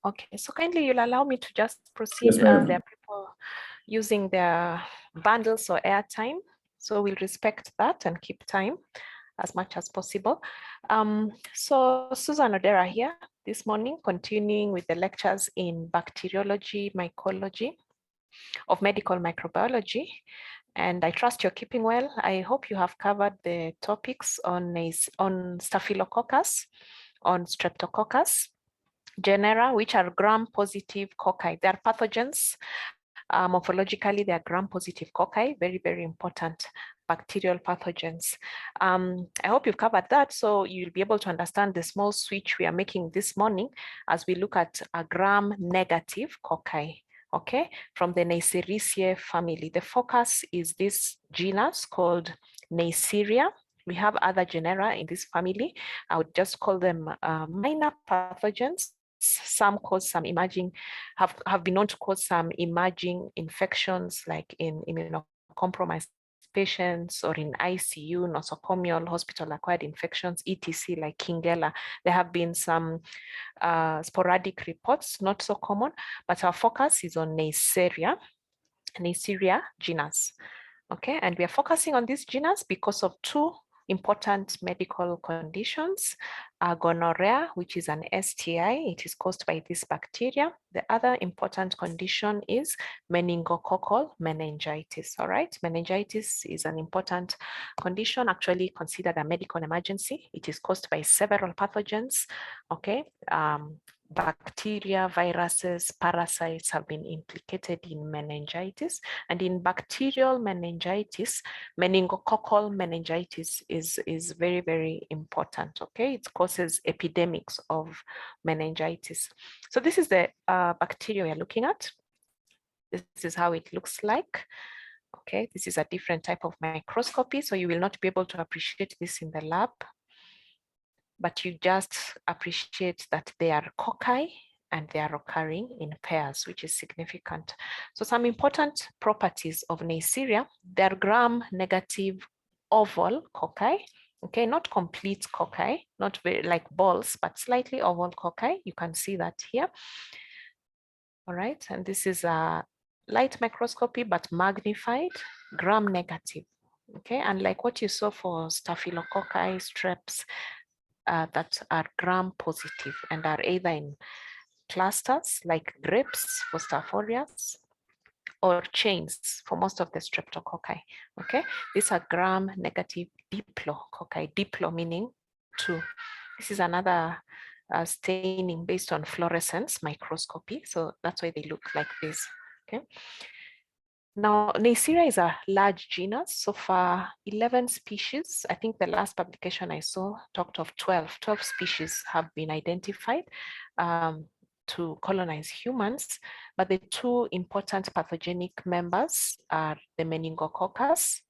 Okay, so kindly you'll allow me to just proceed. Yes, ma'am. There are people using their bundles or airtime, so we'll respect that and keep time as much as possible. So Susan Odera here this morning, continuing with the lectures in bacteriology, mycology of medical microbiology. And I trust you're keeping well. I hope you have covered the topics on Staphylococcus, on Streptococcus, genera, which are gram-positive cocci. They are pathogens. Morphologically, they are gram-positive cocci, very, very important bacterial pathogens. I hope you've covered that, so you'll be able to understand the small switch we are making this morning as we look at a gram-negative cocci. Okay, from the Neisseria family. The focus is this genus called Neisseria. We have other genera in this family. I would just call them minor pathogens. Some cause some emerging, have been known to cause some emerging infections like in immunocompromised patients or in ICU, nosocomial, hospital-acquired infections, etc., like Kingella. There have been some sporadic reports, not so common, but our focus is on Neisseria genus. Okay, and we are focusing on this genus because of two important medical conditions. Gonorrhea, which is an STI, it is caused by this bacteria. The other important condition is meningococcal meningitis. All right, meningitis is an important condition, actually considered a medical emergency. It is caused by several pathogens. Okay, bacteria, viruses, parasites have been implicated in meningitis. And in bacterial meningitis, meningococcal meningitis is very, very important, okay? It causes epidemics of meningitis. So this is the bacteria we're looking at. This is how it looks like. Okay, this is a different type of microscopy, so you will not be able to appreciate this in the lab, but you just appreciate that they are cocci and they are occurring in pairs, which is significant. So some important properties of Neisseria, they're gram-negative oval cocci, okay, not complete cocci, not very like balls, but slightly oval cocci. You can see that here. All right, and this is a light microscopy, but magnified, gram-negative, okay, and like what you saw for staphylococci, streps, that are gram-positive and are either in clusters like grapes for Staph aureus or chains for most of the streptococci. Okay, these are gram-negative diplococci, diplo meaning two. This is another staining based on fluorescence microscopy, so that's why they look like this. Okay. Now, Neisseria is a large genus. So far, 11 species. I think the last publication I saw talked of 12. 12 species have been identified to colonize humans. But the two important pathogenic members are the meningococcus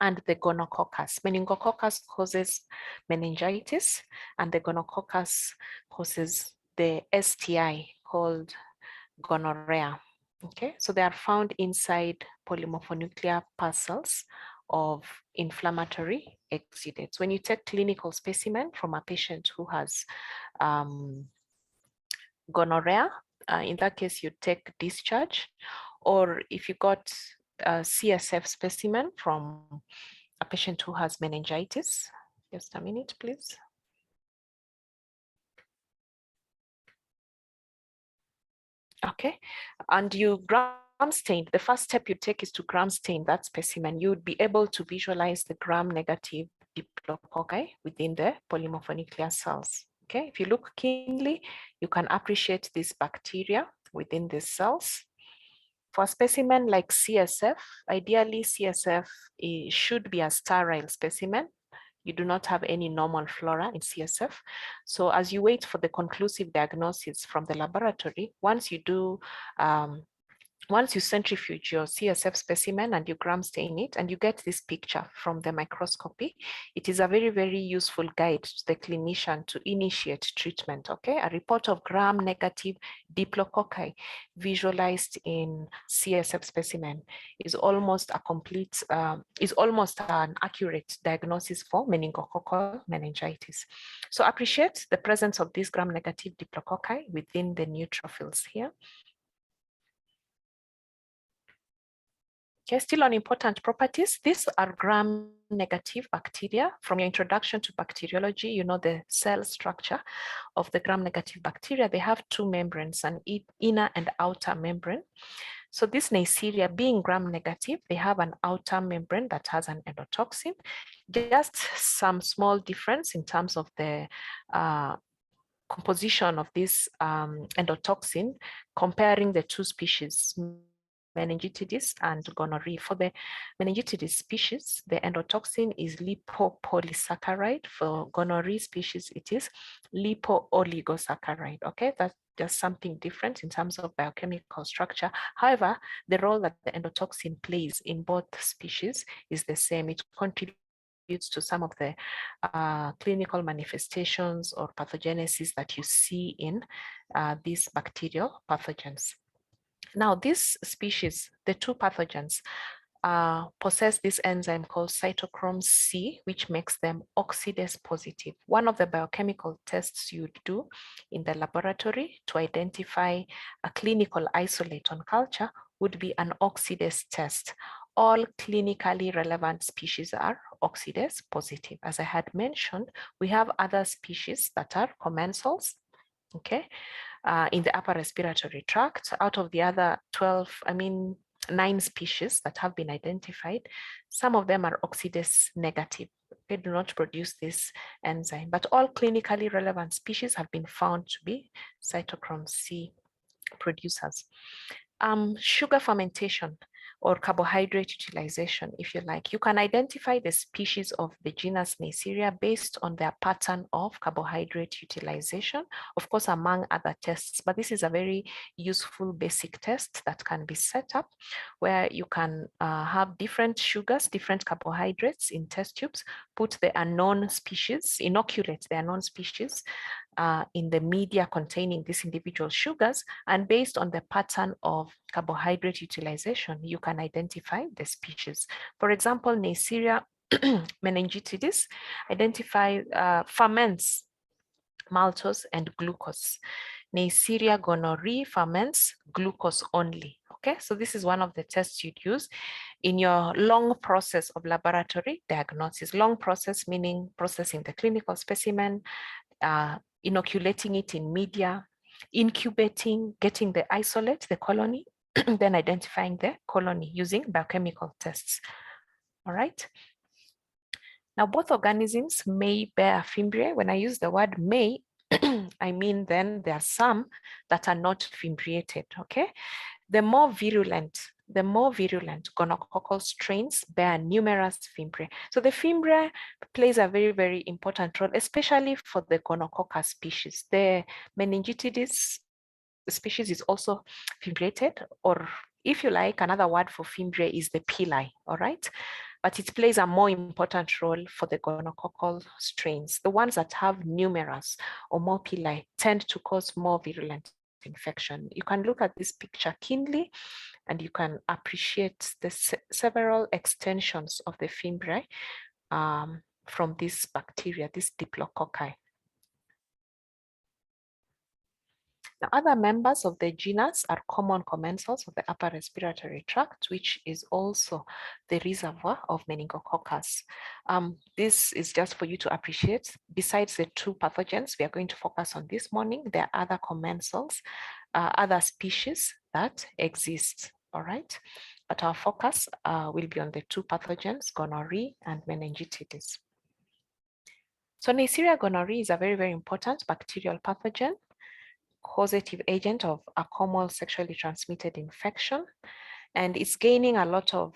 and the gonococcus. Meningococcus causes meningitis, and the gonococcus causes the STI called gonorrhea. Okay, so they are found inside polymorphonuclear parcels of inflammatory exudates. When you take clinical specimen from a patient who has gonorrhea, in that case, you take discharge, or if you got a CSF specimen from a patient who has meningitis, just a minute, please. Okay, and you gram stain. The first step you take is to gram stain that specimen. You would be able to visualize the gram-negative diplococci within the polymorphonuclear cells. Okay, if you look keenly, you can appreciate this bacteria within these cells. For a specimen like CSF, ideally CSF should be a sterile specimen. You do not have any normal flora in CSF. So as you wait for the conclusive diagnosis from the laboratory, once you do once you centrifuge your CSF specimen and you gram stain it and you get this picture from the microscopy, it is a very, very useful guide to the clinician to initiate treatment, okay? A report of gram-negative diplococci visualized in CSF specimen is almost a complete, is almost an accurate diagnosis for meningococcal meningitis. So appreciate the presence of these gram-negative diplococci within the neutrophils here. Okay, still on important properties, these are gram-negative bacteria. From your introduction to bacteriology, you know the cell structure of the gram-negative bacteria. They have two membranes, an inner and outer membrane. So this Neisseria, being gram-negative, they have an outer membrane that has an endotoxin. Just some small difference in terms of the composition of this endotoxin, comparing the two species, meningitidis and gonorrhea. For the meningitidis species, the endotoxin is lipopolysaccharide. For gonorrhea species, it is lipo-oligosaccharide. Okay, that's just something different in terms of biochemical structure. However, the role that the endotoxin plays in both species is the same. It contributes to some of the clinical manifestations or pathogenesis that you see in these bacterial pathogens. Now, this species, the two pathogens, possess this enzyme called cytochrome C, which makes them oxidase positive. One of the biochemical tests you'd do in the laboratory to identify a clinical isolate on culture would be an oxidase test. All clinically relevant species are oxidase positive. As I had mentioned, we have other species that are commensals, okay, in the upper respiratory tract. Out of the other 9 species that have been identified, some of them are oxidase negative. They do not produce this enzyme, but all clinically relevant species have been found to be cytochrome C producers. Sugar fermentation or carbohydrate utilization, if you like. You can identify the species of the genus Neisseria based on their pattern of carbohydrate utilization, of course, among other tests, but this is a very useful basic test that can be set up where you can have different sugars, different carbohydrates in test tubes, put the unknown species, inoculate the unknown species in the media containing these individual sugars, and based on the pattern of carbohydrate utilization, you can identify the species. For example, Neisseria meningitidis ferments maltose and glucose. Neisseria gonorrhoeae ferments glucose only. Okay, so this is one of the tests you'd use in your long process of laboratory diagnosis. Long process meaning processing the clinical specimen, inoculating it in media, incubating, getting the isolate, the colony, then identifying the colony using biochemical tests. All right. Now, both organisms may bear fimbriae. When I use the word may, I mean then there are some that are not fimbriated, okay? The more virulent gonococcal strains bear numerous fimbriae. So the fimbriae plays a very, very important role, especially for the gonococcus species. The meningitidis species is also fimbriated, or if you like, another word for fimbriae is the pili, all right? But it plays a more important role for the gonococcal strains. The ones that have numerous or more pili tend to cause more virulent infection. You can look at this picture keenly and you can appreciate the several extensions of the fimbriae from this bacteria, this diplococci. Now, other members of the genus are common commensals of the upper respiratory tract, which is also the reservoir of meningococcus. This is just for you to appreciate. Besides the two pathogens we are going to focus on this morning, there are other commensals, other species that exist, all right? But our focus will be on the two pathogens, gonorrhea and meningitidis. So Neisseria gonorrhoeae is a very, very important bacterial pathogen, causative agent of a common sexually transmitted infection, and it's gaining a lot of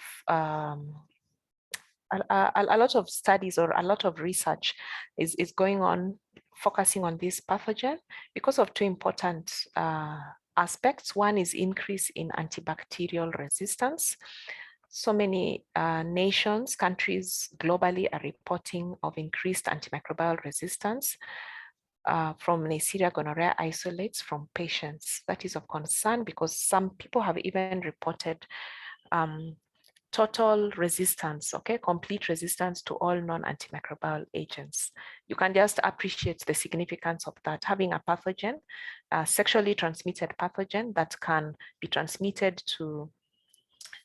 studies, or a lot of research is going on focusing on this pathogen because of two important aspects. One is increase in antibacterial resistance. So many nations, countries globally are reporting of increased antimicrobial resistance from Neisseria gonorrhea isolates from patients. That is of concern because some people have even reported total resistance, okay, complete resistance to all non-antimicrobial agents. You can just appreciate the significance of that, having a pathogen, a sexually transmitted pathogen that can be transmitted to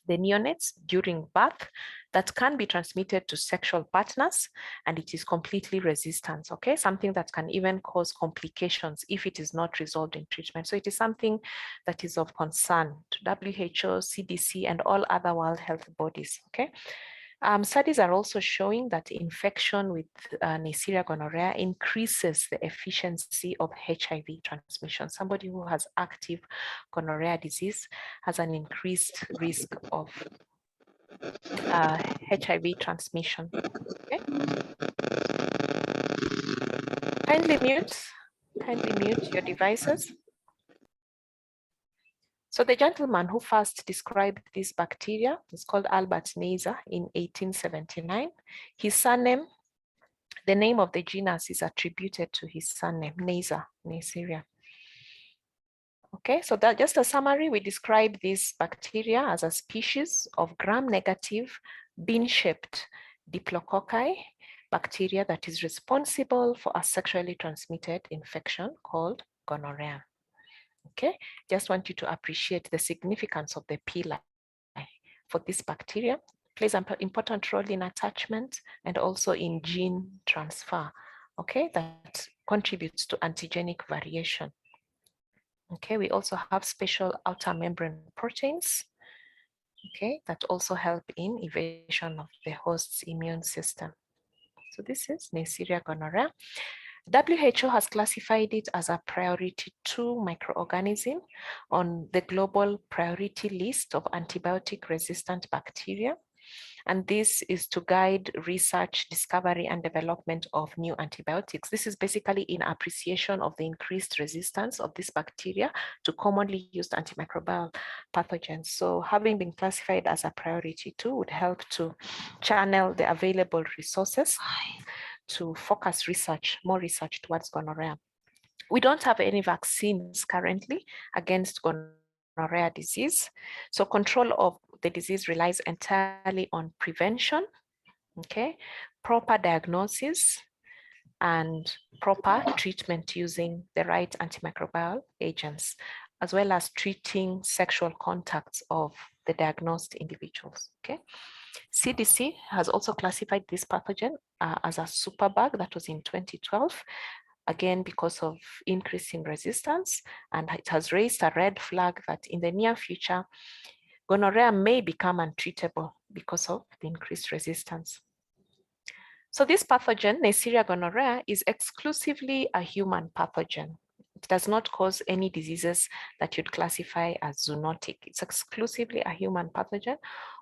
the neonates during birth, that can be transmitted to sexual partners, and it is completely resistant, okay? Something that can even cause complications if it is not resolved in treatment. So it is something that is of concern to WHO, CDC, and all other World Health bodies, okay? Studies are also showing that infection with Neisseria gonorrhea increases the efficiency of HIV transmission. Somebody who has active gonorrhea disease has an increased risk of HIV transmission. Okay. Kindly mute your devices. So the gentleman who first described this bacteria is called Albert Neisser in 1879. His surname, the name of the genus is attributed to his surname, Neisser, Neisseria. Okay, so that just a summary, we describe this bacteria as a species of gram-negative bean-shaped diplococci bacteria that is responsible for a sexually transmitted infection called gonorrhea. Okay, just want you to appreciate the significance of the pili for this bacteria. It plays an important role in attachment and also in gene transfer, okay, that contributes to antigenic variation. Okay, we also have special outer membrane proteins, okay, that also help in evasion of the host's immune system. So this is Neisseria gonorrhea. WHO has classified it as a priority 2 microorganism on the global priority list of antibiotic resistant bacteria. And this is to guide research, discovery, and development of new antibiotics. This is basically in appreciation of the increased resistance of this bacteria to commonly used antimicrobial pathogens. So having been classified as a priority 2 would help to channel the available resources to focus research, more research towards gonorrhea. We don't have any vaccines currently against gonorrhea disease. So control of the disease relies entirely on prevention, okay, proper diagnosis, and proper treatment using the right antimicrobial agents, as well as treating sexual contacts of the diagnosed individuals, okay. CDC has also classified this pathogen as a superbug. That was in 2012, again, because of increasing resistance, and it has raised a red flag that in the near future, gonorrhea may become untreatable because of the increased resistance. So this pathogen, Neisseria gonorrhea, is exclusively a human pathogen. It does not cause any diseases that you'd classify as zoonotic. It's exclusively a human pathogen,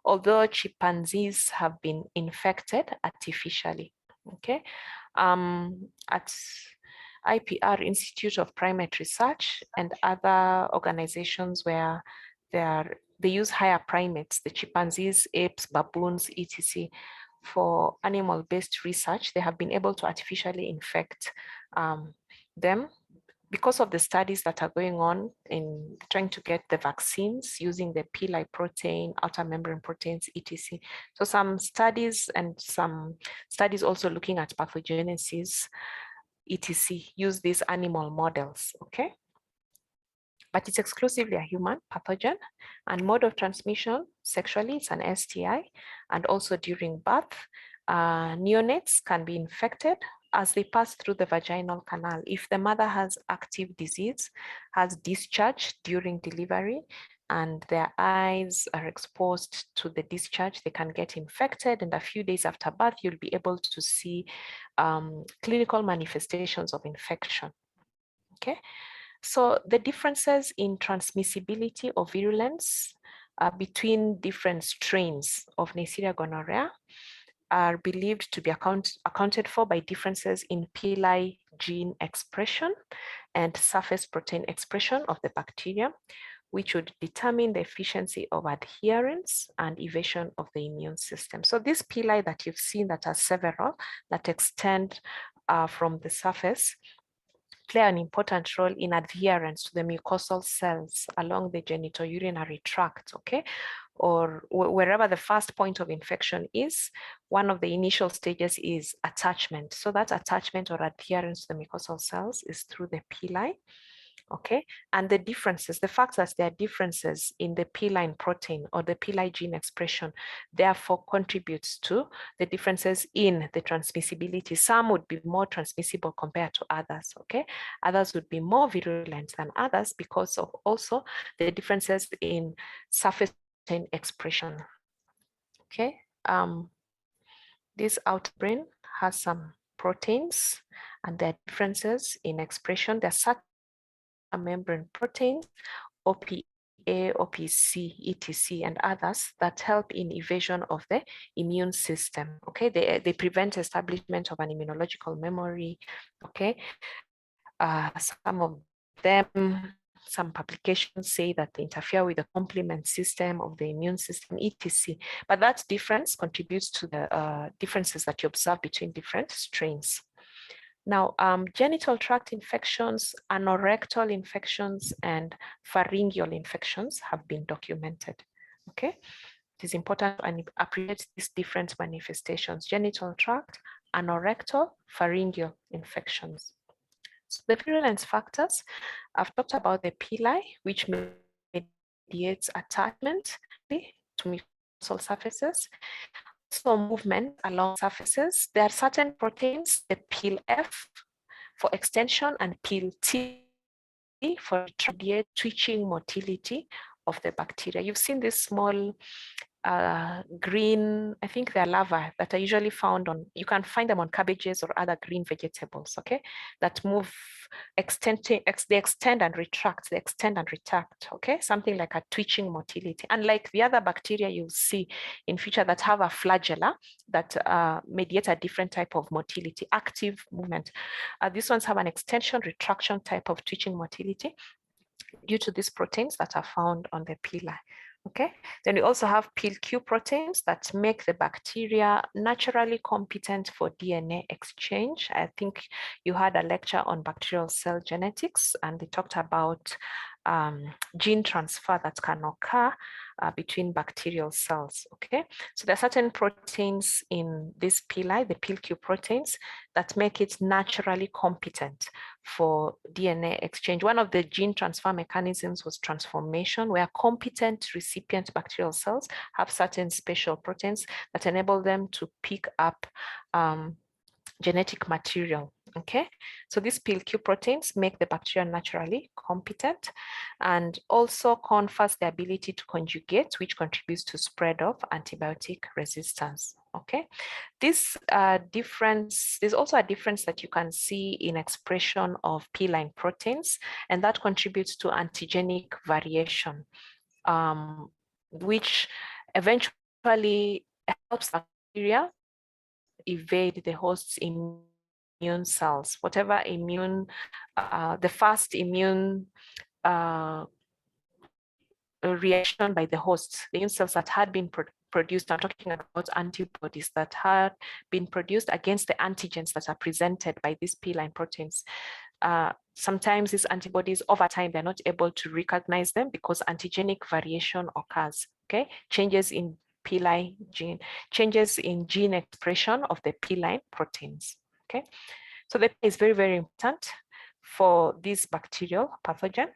although chimpanzees have been infected artificially. Okay, at IPR, Institute of Primate Research, and other organizations where they use higher primates, the chimpanzees, apes, baboons, etc. For animal-based research, they have been able to artificially infect them because of the studies that are going on in trying to get the vaccines using the pili protein, outer membrane proteins, etc. So some studies and some studies also looking at pathogenesis, etc. use these animal models, okay? But it's exclusively a human pathogen, and mode of transmission sexually, it's an STI, and also during birth, neonates can be infected as they pass through the vaginal canal. If the mother has active disease, has discharge during delivery, and their eyes are exposed to the discharge, they can get infected, and a few days after birth, you'll be able to see clinical manifestations of infection, okay? So the differences in transmissibility or virulence between different strains of Neisseria gonorrhea are believed to be accounted for by differences in pili gene expression and surface protein expression of the bacteria, which would determine the efficiency of adherence and evasion of the immune system. So this pili that you've seen that are several that extend from the surface play an important role in adherence to the mucosal cells along the genitourinary tract, okay? Or wherever the first point of infection is, one of the initial stages is attachment. So that attachment or adherence to the mucosal cells is through the pili. Okay, and the differences, the fact that there are differences in the P-line protein or the P-line gene expression, therefore contributes to the differences in the transmissibility. Some would be more transmissible compared to others, okay? Others would be more virulent than others because of also the differences in surface protein expression, okay? This outer brain has some proteins and their differences in expression. There are certain membrane proteins, OPA, OPC, ETC, and others that help in evasion of the immune system. Okay, they prevent establishment of an immunological memory. Okay, some of them, some publications say that they interfere with the complement system of the immune system, etc. But that difference contributes to the differences that you observe between different strains. Now, genital tract infections, anorectal infections, and pharyngeal infections have been documented. Okay, it is important to appreciate these different manifestations: genital tract, anorectal, pharyngeal infections. So the virulence factors, I've talked about the pili, which mediates attachment to mucosal surfaces. So movement along surfaces. There are certain proteins, the PIL-F for extension and PIL-T for twitching motility of the bacteria. You've seen this small green, I think they're larvae that are usually found on, you can find them on cabbages or other green vegetables, okay, that move, they extend and retract, okay, something like a twitching motility. Unlike the other bacteria you'll see in future that have a flagella that mediate a different type of motility, active movement. These ones have an extension retraction type of twitching motility due to these proteins that are found on the pili. Okay, then we also have PIL-Q proteins that make the bacteria naturally competent for DNA exchange. I think you had a lecture on bacterial cell genetics, and they talked about gene transfer that can occur between bacterial cells. Okay, so there are certain proteins in this pili, the PIL-Q proteins, that make it naturally competent for DNA exchange. One of the gene transfer mechanisms was transformation, where competent recipient bacterial cells have certain special proteins that enable them to pick up genetic material. Okay, so these PIL-Q proteins make the bacteria naturally competent and also confers the ability to conjugate, which contributes to spread of antibiotic resistance. Okay, this difference, there's also a difference that you can see in expression of P-line proteins, and that contributes to antigenic variation, which eventually helps bacteria evade the host's immune cells, whatever immune, the first immune reaction by the hosts, the immune cells that had been produced. I'm talking about antibodies that had been produced against the antigens that are presented by these P-line proteins. Sometimes these antibodies over time, they're not able to recognize them because antigenic variation occurs, okay? Changes in P-line gene, changes in gene expression of the P-line proteins, okay? So the P is very, very important for this bacterial pathogen.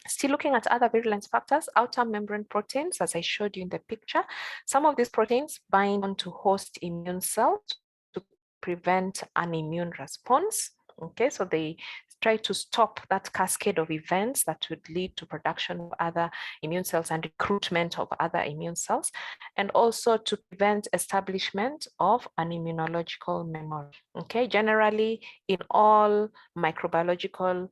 Still looking at other virulence factors, outer membrane proteins, as I showed you in the picture, some of these proteins bind onto host immune cells to prevent an immune response. Okay, so they try to stop that cascade of events that would lead to production of other immune cells and recruitment of other immune cells, and also to prevent establishment of an immunological memory. Okay, generally in all microbiological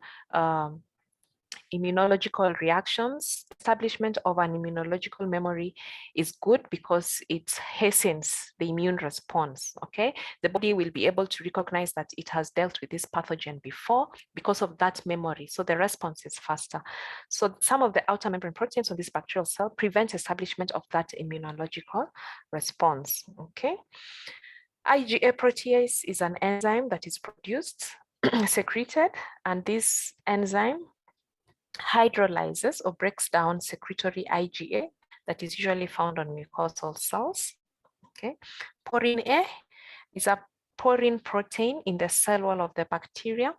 immunological reactions. Establishment of an immunological memory is good because it hastens the immune response, okay? The body will be able to recognize that it has dealt with this pathogen before because of that memory, so the response is faster. So some of the outer membrane proteins of this bacterial cell prevent establishment of that immunological response, okay? IgA protease is an enzyme that is produced, secreted, and this enzyme hydrolyzes or breaks down secretory IgA that is usually found on mucosal cells. Okay, Porin A is a porin protein in the cell wall of the bacteria.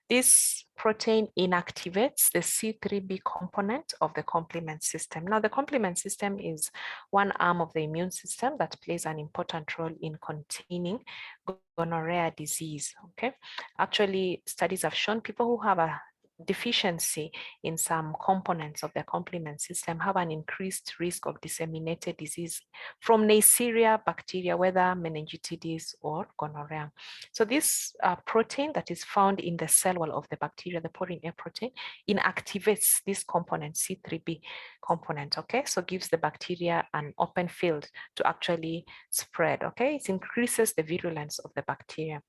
This protein inactivates the C3b component of the complement system. Now, the complement system is one arm of the immune system that plays an important role in containing gonorrhea disease. Okay, actually, studies have shown people who have a deficiency in some components of the complement system have an increased risk of disseminated disease from Neisseria bacteria, whether meningitis or gonorrhea. So this protein that is found in the cell wall of the bacteria, the porin A protein, inactivates this component, C3b component, okay? So gives the bacteria an open field to actually spread, okay? It increases the virulence of the bacteria.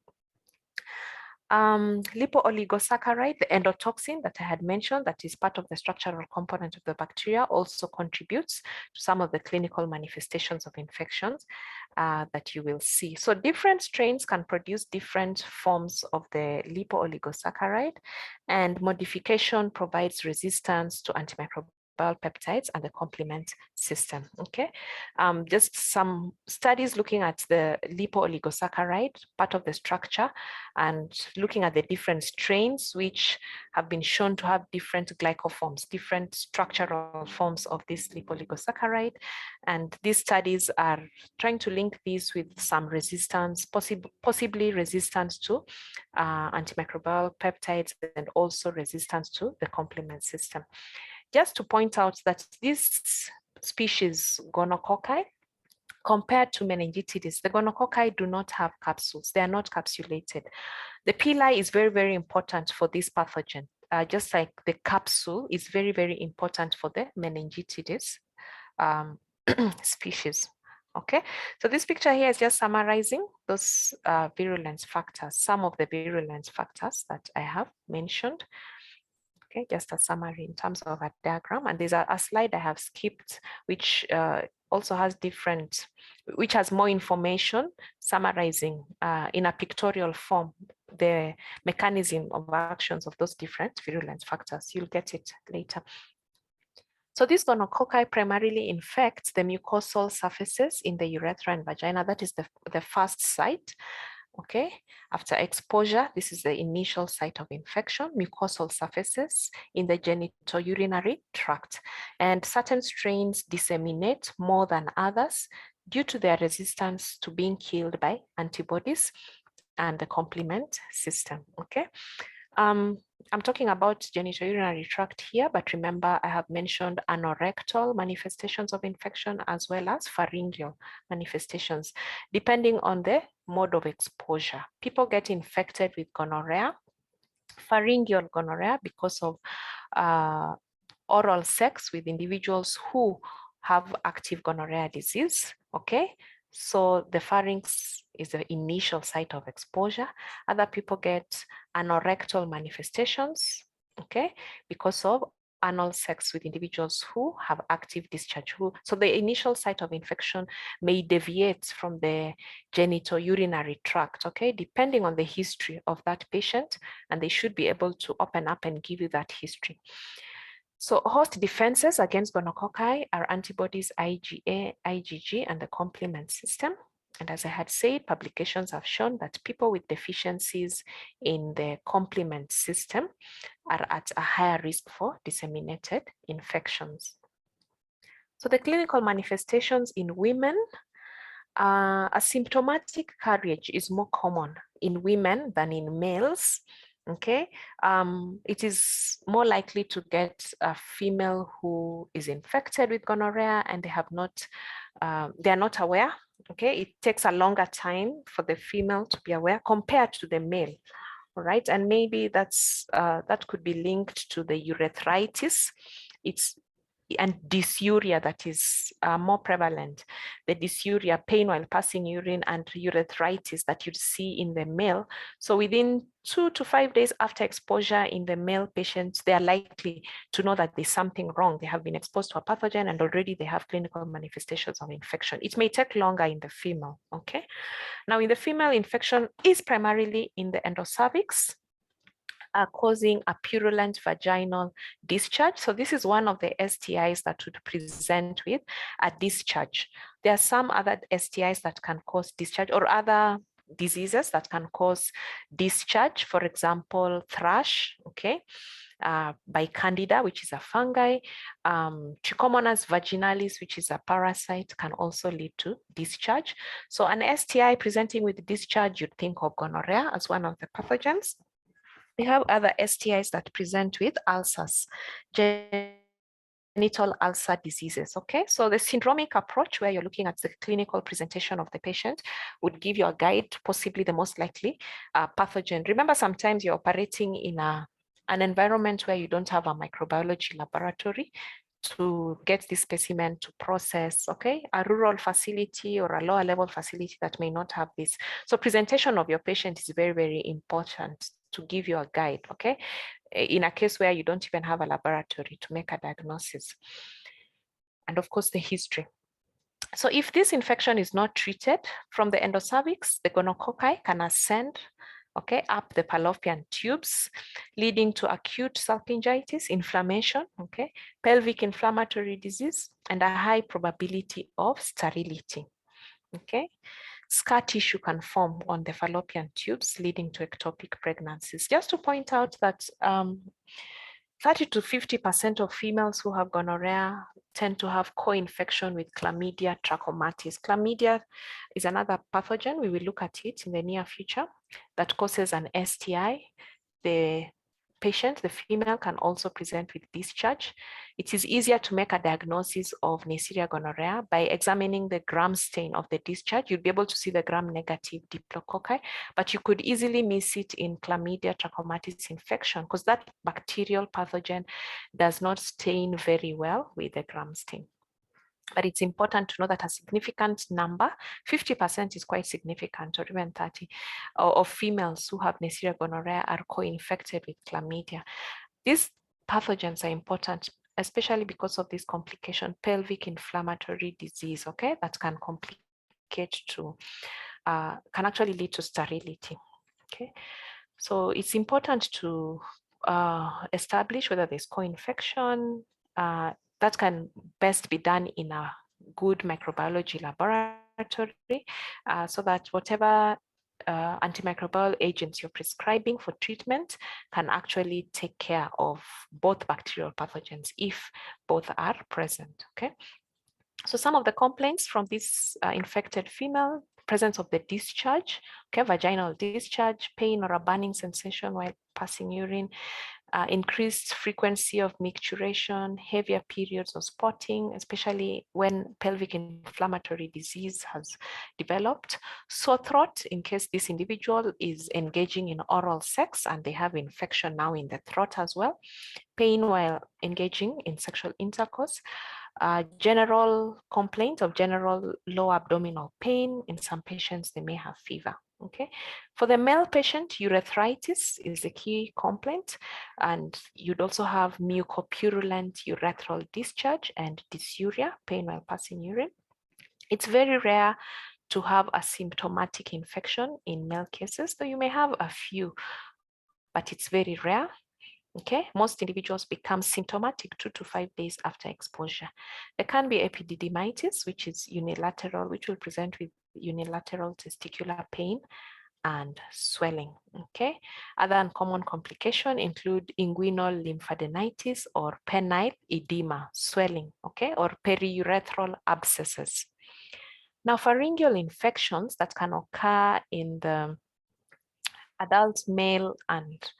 Lipo-oligosaccharide, the endotoxin that I had mentioned, that is part of the structural component of the bacteria, also contributes to some of the clinical manifestations of infections that you will see. So different strains can produce different forms of the lipo-oligosaccharide, and modification provides resistance to antimicrobial peptides and the complement system. Okay, just some studies looking at the lipo-oligosaccharide, part of the structure, and looking at the different strains which have been shown to have different glycoforms, different structural forms of this lipo-oligosaccharide. And these studies are trying to link these with some resistance, possibly resistance to antimicrobial peptides, and also resistance to the complement system. Just to point out that this species, gonococci, compared to meningitis, the gonococci do not have capsules. They are not capsulated. The pili is very, very important for this pathogen, just like the capsule is very, very important for the meningitis species. Okay, so this picture here is just summarizing those virulence factors, some of the virulence factors that I have mentioned. Okay, just a summary in terms of a diagram. And there's a slide I have skipped, which also has different, which has more information summarizing in a pictorial form the mechanism of actions of those different virulence factors. You'll get it later. So this gonococci primarily infects the mucosal surfaces in the urethra and vagina. That is the first site. Okay, after exposure, this is the initial site of infection, mucosal surfaces in the genitourinary tract. And certain strains disseminate more than others due to their resistance to being killed by antibodies and the complement system. Okay. I'm talking about genitourinary tract here, but remember I have mentioned anorectal manifestations of infection as well as pharyngeal manifestations, depending on the mode of exposure. People get infected with gonorrhea, pharyngeal gonorrhea, because of oral sex with individuals who have active gonorrhea disease, okay? So the pharynx is the initial site of exposure. Other people get anorectal manifestations, okay, because of anal sex with individuals who have active discharge. So the initial site of infection may deviate from the genitourinary tract, okay, depending on the history of that patient, and they should be able to open up and give you that history. So host defenses against gonococci are antibodies IgA, IgG, and the complement system. And as I had said, publications have shown that people with deficiencies in the complement system are at a higher risk for disseminated infections. So the clinical manifestations in women, asymptomatic carriage is more common in women than in males. Okay, it is more likely to get a female who is infected with gonorrhea and they are not aware. Okay, it takes a longer time for the female to be aware compared to the male. all right? And maybe that could be linked to the urethritis. And dysuria that is more prevalent. The dysuria, pain while passing urine, and urethritis that you see in the male. So within 2 to 5 days after exposure in the male patients, they are likely to know that there's something wrong. They have been exposed to a pathogen and already they have clinical manifestations of infection. It may take longer in the female, okay? Now in the female, infection is primarily in the endocervix, causing a purulent vaginal discharge. So this is one of the STIs that would present with a discharge. There are some other STIs that can cause discharge, or other diseases that can cause discharge. For example, thrush, okay, by Candida, which is a fungi. Trichomonas vaginalis, which is a parasite, can also lead to discharge. So an STI presenting with discharge, you'd think of gonorrhea as one of the pathogens. We have other STIs that present with ulcers, genital ulcer diseases, okay? So the syndromic approach, where you're looking at the clinical presentation of the patient, would give you a guide, possibly the most likely pathogen. Remember, sometimes you're operating in an environment where you don't have a microbiology laboratory to get this specimen to process, okay? A rural facility or a lower level facility that may not have this. So presentation of your patient is very, very important to give you a guide, okay? In a case where you don't even have a laboratory to make a diagnosis. And of course, the history. So if this infection is not treated from the endocervix, the gonococci can ascend, okay, up the fallopian tubes, leading to acute salpingitis, inflammation, okay, pelvic inflammatory disease, and a high probability of sterility, okay. Scar tissue can form on the fallopian tubes, leading to ectopic pregnancies. Just to point out that 30 to 50% of females who have gonorrhea tend to have co-infection with chlamydia trachomatis. Chlamydia is another pathogen. We will look at it in the near future that causes an STI. The patient, the female, can also present with discharge. It is easier to make a diagnosis of Neisseria gonorrhea by examining the gram stain of the discharge. You'll be able to see the gram-negative diplococci, but you could easily miss it in chlamydia trachomatis infection because that bacterial pathogen does not stain very well with the gram stain. But it's important to know that a significant number, 50% is quite significant, or even 30, of females who have Neisseria gonorrhea are co-infected with chlamydia. These pathogens are important, especially because of this complication, pelvic inflammatory disease, okay, that can complicate to, can actually lead to sterility, okay. So it's important to establish whether there's co-infection. That can best be done in a good microbiology laboratory so that whatever antimicrobial agents you're prescribing for treatment can actually take care of both bacterial pathogens if both are present, okay? So some of the complaints from this infected female: presence of the discharge, okay, vaginal discharge, pain or a burning sensation while passing urine, increased frequency of micturition, heavier periods of spotting, especially when pelvic inflammatory disease has developed, sore throat in case this individual is engaging in oral sex and they have infection now in the throat as well, pain while engaging in sexual intercourse, general complaint of general low abdominal pain. In some patients, they may have fever. Okay, for the male patient, urethritis is the key complaint, and you'd also have mucopurulent urethral discharge and dysuria, pain while passing urine. It's very rare to have a symptomatic infection in male cases, though you may have a few, but it's very rare. Okay, most individuals become symptomatic 2 to 5 days after exposure. There can be epididymitis, which is unilateral, which will present with unilateral testicular pain and swelling. Okay, other uncommon complications include inguinal lymphadenitis or penile edema, swelling, okay, or periurethral abscesses. Now, pharyngeal infections that can occur in the adult male and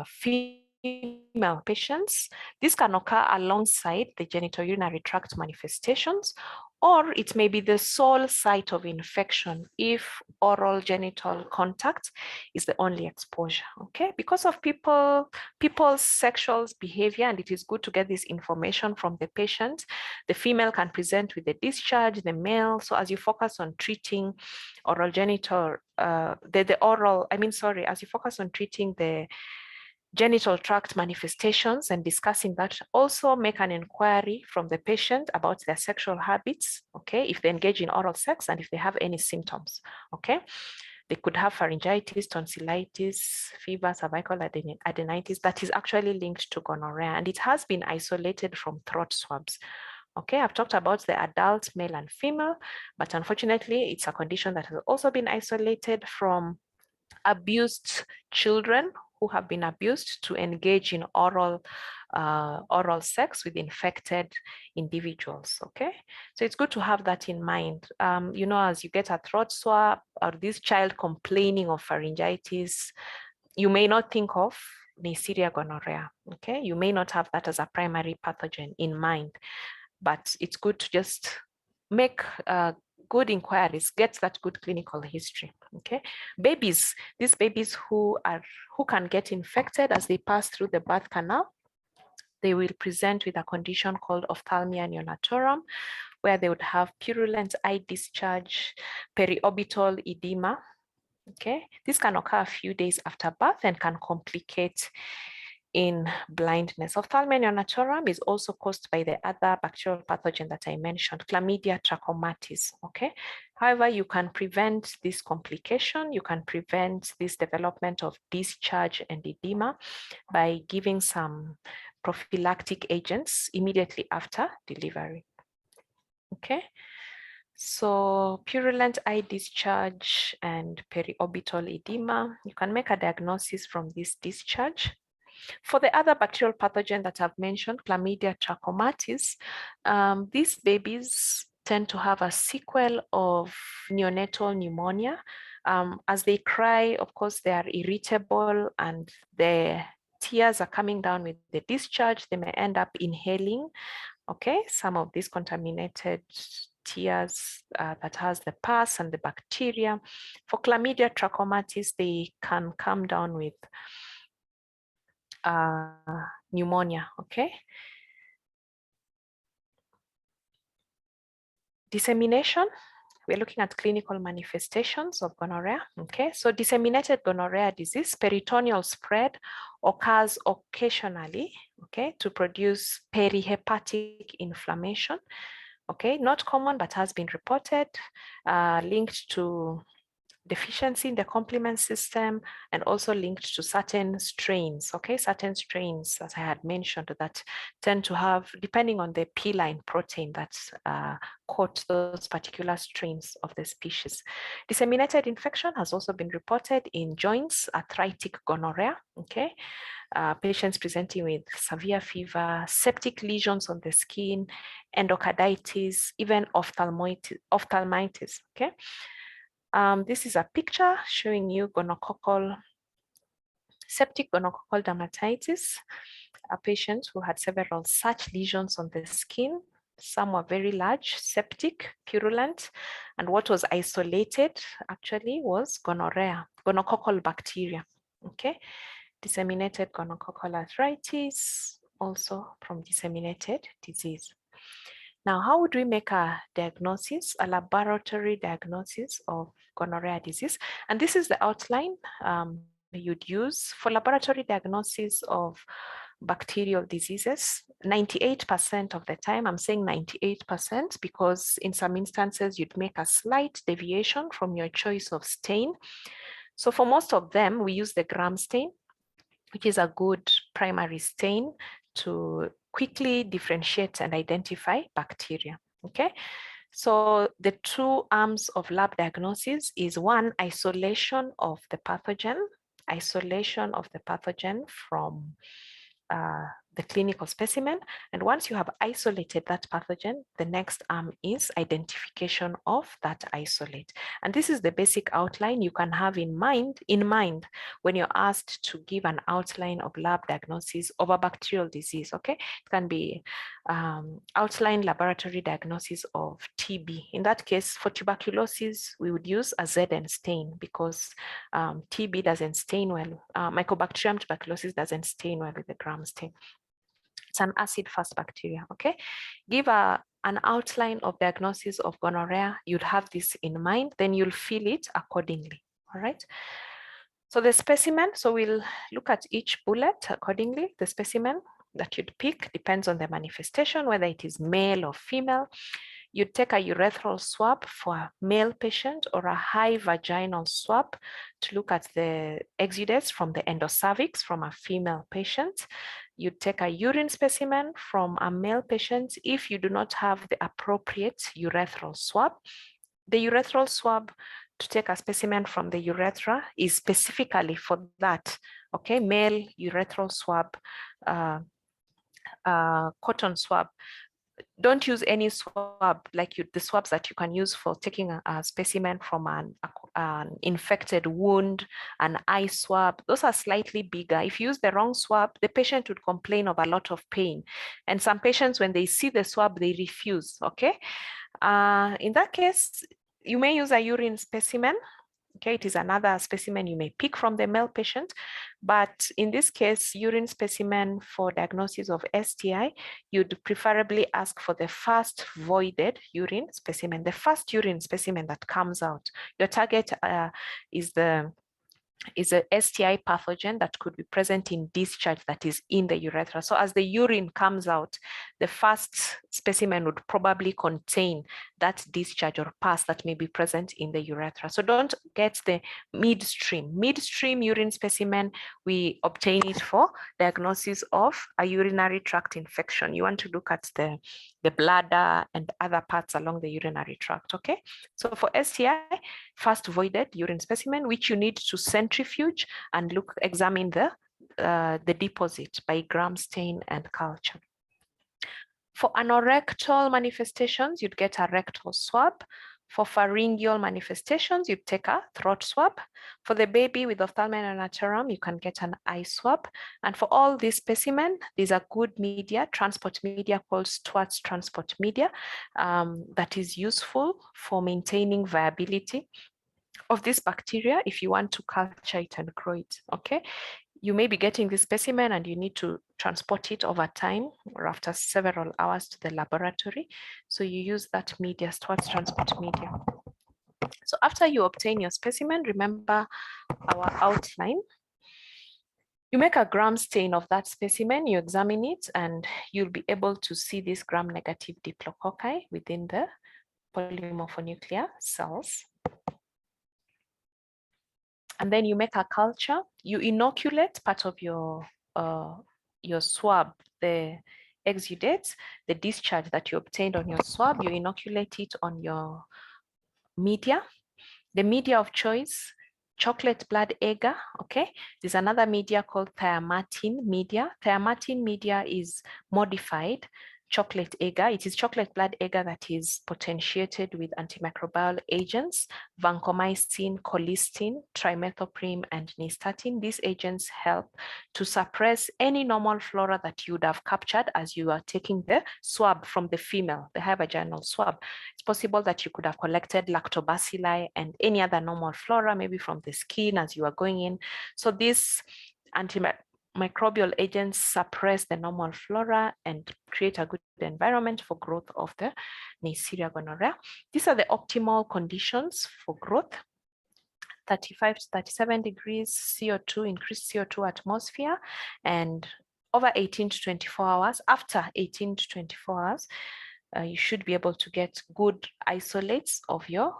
female patients, this can occur alongside the genitourinary tract manifestations or it may be the sole site of infection if oral genital contact is the only exposure, okay? Because of people's sexual behavior, and it is good to get this information from the patient. The female can present with the discharge, the male. So as you focus on treating oral genital, as you focus on treating the genital tract manifestations and discussing that, also make an inquiry from the patient about their sexual habits, okay, if they engage in oral sex and if they have any symptoms, okay. They could have pharyngitis, tonsillitis, fever, cervical adenitis that is actually linked to gonorrhea, and it has been isolated from throat swabs. Okay, I've talked about the adult male and female, but unfortunately, it's a condition that has also been isolated from abused children who have been abused to engage in oral sex with infected individuals, okay? So it's good to have that in mind. You know, as you get a throat swab or this child complaining of pharyngitis, you may not think of Neisseria gonorrhea, okay? You may not have that as a primary pathogen in mind, but it's good to just make good inquiries, get that good clinical history, okay? Babies, these babies who can get infected as they pass through the birth canal, they will present with a condition called ophthalmia neonatorum, where they would have purulent eye discharge, periorbital edema, okay? This can occur a few days after birth and can complicate in blindness. Ophthalmia neonatorum is also caused by the other bacterial pathogen that I mentioned, Chlamydia trachomatis, okay? However, you can prevent this complication, you can prevent this development of discharge and edema by giving some prophylactic agents immediately after delivery, okay? So purulent eye discharge and periorbital edema, you can make a diagnosis from this discharge. For the other bacterial pathogen that I've mentioned, Chlamydia trachomatis, these babies tend to have a sequel of neonatal pneumonia. As they cry, of course, they are irritable and the tears are coming down with the discharge. They may end up inhaling, okay, some of these contaminated tears that has the pus and the bacteria. For Chlamydia trachomatis, they can come down with pneumonia, okay? Dissemination, we're looking at clinical manifestations of gonorrhea, okay? So disseminated gonorrhea disease, peritoneal spread occurs occasionally, okay, to produce perihepatic inflammation, okay? Not common, but has been reported, linked to deficiency in the complement system and also linked to certain strains, okay? Certain strains, as I had mentioned, that tend to have, depending on the P-line protein that's coat those particular strains of the species. Disseminated infection has also been reported in joints, arthritic gonorrhea, okay? Patients presenting with severe fever, septic lesions on the skin, endocarditis, even ophthalmitis, okay? This is a picture showing you septic gonococcal dermatitis, a patient who had several such lesions on the skin. Some were very large, septic, purulent, and what was isolated actually was gonorrhea, gonococcal bacteria, okay? Disseminated gonococcal arthritis, also from disseminated disease. Now, how would we make a diagnosis, a laboratory diagnosis of gonorrhea disease? And this is the outline you'd use for laboratory diagnosis of bacterial diseases. 98% of the time, I'm saying 98% because in some instances you'd make a slight deviation from your choice of stain. So for most of them, we use the gram stain, which is a good primary stain to quickly differentiate and identify bacteria, okay? So the two arms of lab diagnosis is one, isolation of the pathogen from the clinical specimen. And once you have isolated that pathogen, the next arm is identification of that isolate. And this is the basic outline you can have in mind when you're asked to give an outline of lab diagnosis of a bacterial disease. Okay, it can be outline laboratory diagnosis of TB. In that case, for tuberculosis, we would use a ZN stain because TB doesn't stain well. Mycobacterium tuberculosis doesn't stain well with the gram stain. It's an acid-fast bacteria, okay? Give an outline of diagnosis of gonorrhea. You'd have this in mind, then you'll fill it accordingly, all right? So the specimen, so we'll look at each bullet accordingly. The specimen that you'd pick depends on the manifestation, whether it is male or female. You'd take a urethral swab for a male patient or a high vaginal swab to look at the exudates from the endocervix from a female patient. You'd take a urine specimen from a male patient if you do not have the appropriate urethral swab. The urethral swab to take a specimen from the urethra is specifically for that, okay? Male urethral swab, cotton swab. Don't use any swab like the swabs that you can use for taking a specimen from an infected wound, an eye swab. Those are slightly bigger. If you use the wrong swab, the patient would complain of a lot of pain. And some patients, when they see the swab, they refuse, okay? In that case, you may use a urine specimen. Okay, it is another specimen you may pick from the male patient, but in this case, urine specimen for diagnosis of STI, you'd preferably ask for the first voided urine specimen, the first urine specimen that comes out. Your target is a STI pathogen that could be present in discharge that is in the urethra. So as the urine comes out, the first specimen would probably contain that discharge or pus that may be present in the urethra. So don't get the midstream. Midstream urine specimen, we obtain it for diagnosis of a urinary tract infection. You want to look at the bladder and other parts along the urinary tract, okay? So for STI, first voided urine specimen, which you need to centrifuge and examine the deposit by gram stain and culture. For anorectal manifestations, you'd get a rectal swab. For pharyngeal manifestations, you'd take a throat swab. For the baby with ophthalmopneumatorum, you can get an eye swab. And for all these specimens, these are good media, transport media called Stewart's transport media that is useful for maintaining viability of this bacteria if you want to culture it and grow it, okay? You may be getting this specimen and you need to transport it over time or after several hours to the laboratory. So you use that media, Stewart's transport media. So after you obtain your specimen, remember our outline. You make a gram stain of that specimen, you examine it, and you'll be able to see these gram-negative diplococci within the polymorphonuclear cells. And then you make a culture, you inoculate part of your swab, the exudates, the discharge that you obtained on your swab, you inoculate it on your media. The media of choice, chocolate blood agar, okay? There's another media called thiamartin media. Thiamartin media is modified chocolate agar. It is chocolate blood agar that is potentiated with antimicrobial agents, vancomycin, colistin, trimethoprim, and nystatin. These agents help to suppress any normal flora that you would have captured as you are taking the swab from the female, the high vaginal swab. It's possible that you could have collected lactobacilli and any other normal flora, maybe from the skin as you are going in. So these antimicrobial agents suppress the normal flora and create a good environment for growth of the Neisseria gonorrhea. These are the optimal conditions for growth. 35 to 37 degrees CO2, increased CO2 atmosphere, and over 18 to 24 hours. After 18 to 24 hours, you should be able to get good isolates of your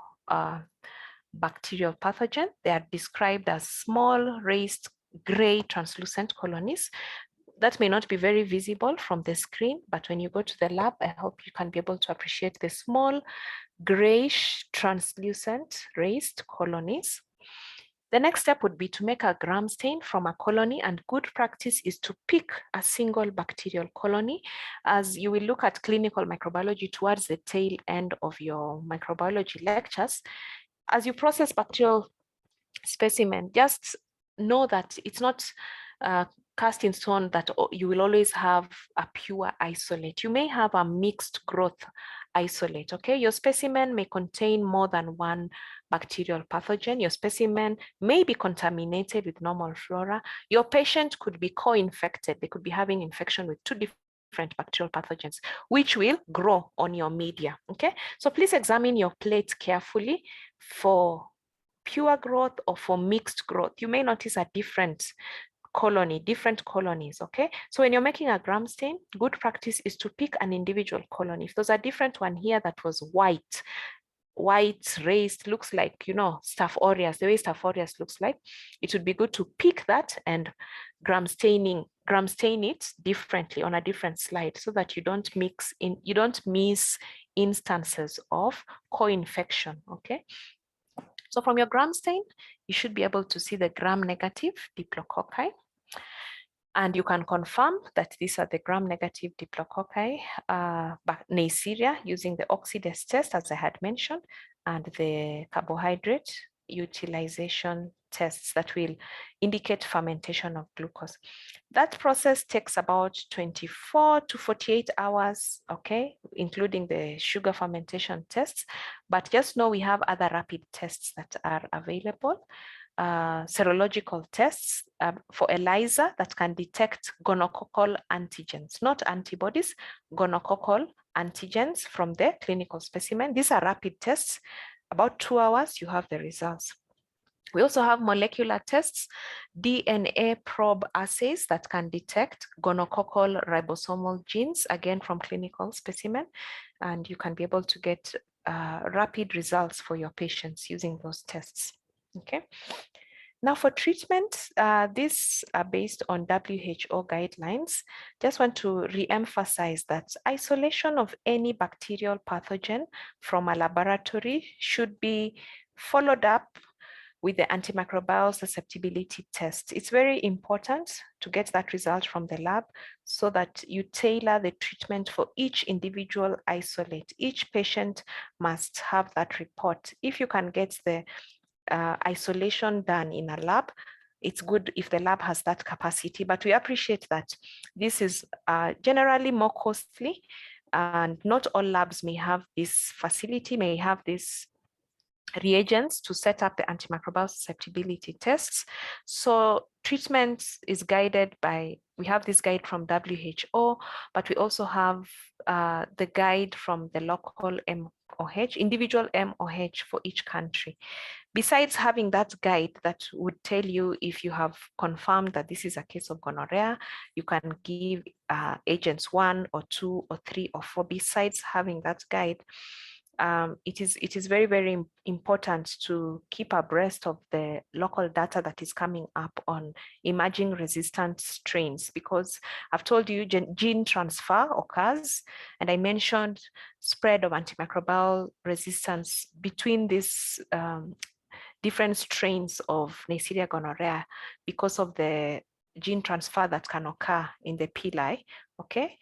bacterial pathogen. They are described as small, raised, gray, translucent colonies. That may not be very visible from the screen, but when you go to the lab, I hope you can be able to appreciate the small, grayish, translucent, raised colonies. The next step would be to make a gram stain from a colony, and good practice is to pick a single bacterial colony, as you will look at clinical microbiology towards the tail end of your microbiology lectures. As you process bacterial specimen, just know that it's not cast in stone that you will always have a pure isolate. You may have a mixed growth isolate, okay? Your specimen may contain more than one bacterial pathogen. Your specimen may be contaminated with normal flora. Your patient could be co-infected. They could be having infection with two different bacterial pathogens, which will grow on your media, okay? So please examine your plate carefully for pure growth or for mixed growth. You may notice a different colonies, okay? So when you're making a gram stain, good practice is to pick an individual colony. If there's a different one here that was white, raised, looks like, you know, Staph aureus, the way Staph aureus looks like, it would be good to pick that and gram stain it differently on a different slide, so that you don't miss instances of co-infection, okay? So from your gram stain, you should be able to see the gram-negative diplococci. And you can confirm that these are the gram-negative diplococci, Neisseria, using the oxidase test, as I had mentioned, and the carbohydrate utilization tests that will indicate fermentation of glucose. That process takes about 24 to 48 hours, okay, including the sugar fermentation tests. But just know we have other rapid tests that are available. Serological tests for ELISA that can detect gonococcal antigens, not antibodies, gonococcal antigens from the clinical specimen. These are rapid tests. About 2 hours, you have the results. We also have molecular tests, DNA probe assays that can detect gonococcal ribosomal genes, again from clinical specimen, and you can be able to get rapid results for your patients using those tests, okay? Now for treatment, these are based on WHO guidelines. Just want to re-emphasize that isolation of any bacterial pathogen from a laboratory should be followed up with the antimicrobial susceptibility test. It's very important to get that result from the lab so that you tailor the treatment for each individual isolate. Each patient must have that report. If you can get the isolation done in a lab, it's good if the lab has that capacity, but we appreciate that this is generally more costly, and not all labs may have this facility, may have this reagents to set up the antimicrobial susceptibility tests. So treatment is guided by, we have this guide from WHO, but we also have the guide from the local MOH, individual MOH for each country. Besides having that guide that would tell you if you have confirmed that this is a case of gonorrhea, you can give agents 1 or 2 or 3 or 4. Besides having that guide, it is very, very important to keep abreast of the local data that is coming up on emerging resistant strains, because I've told you gene transfer occurs, and I mentioned spread of antimicrobial resistance between these different strains of Neisseria gonorrhea because of the gene transfer that can occur in the pili, okay?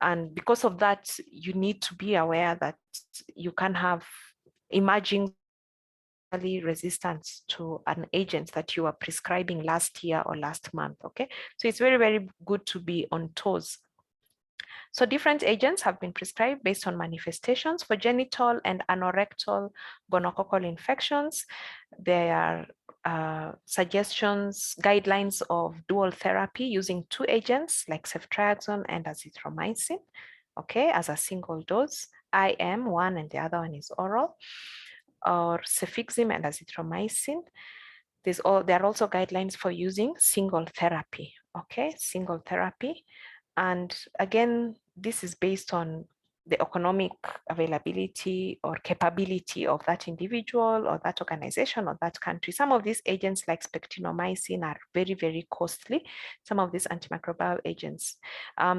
And because of that, you need to be aware that you can have emerging resistance to an agent that you were prescribing last year or last month, okay? So it's very, very good to be on toes. So different agents have been prescribed based on manifestations. For genital and anorectal gonococcal infections, there are suggestions, guidelines of dual therapy using 2 agents like ceftriaxone and azithromycin, okay, as a single dose, IM one and the other one is oral, or cefixime and azithromycin. There are also guidelines for using single therapy, okay, single therapy. And again, this is based on the economic availability or capability of that individual or that organization or that country. Some of these agents like spectinomycin are very, very costly. Some of these antimicrobial agents,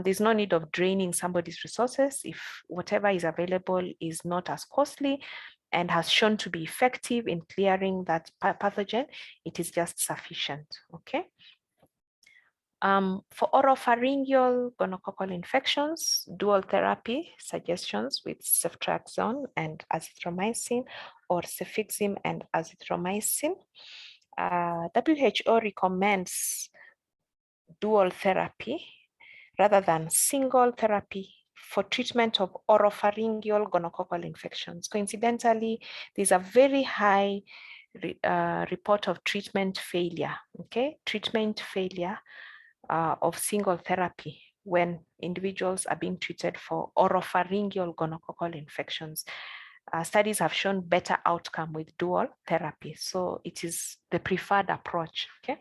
there's no need of draining somebody's resources if whatever is available is not as costly. and has shown to be effective in clearing that pathogen, it is just sufficient, okay? For oropharyngeal gonococcal infections, dual therapy suggestions with ceftriaxone and azithromycin or cefixime and azithromycin. WHO recommends dual therapy rather than single therapy for treatment of oropharyngeal gonococcal infections. Coincidentally, there's a very high report of treatment failure, okay? Treatment failure of single therapy when individuals are being treated for oropharyngeal gonococcal infections. Studies have shown better outcome with dual therapy. So it is the preferred approach, okay?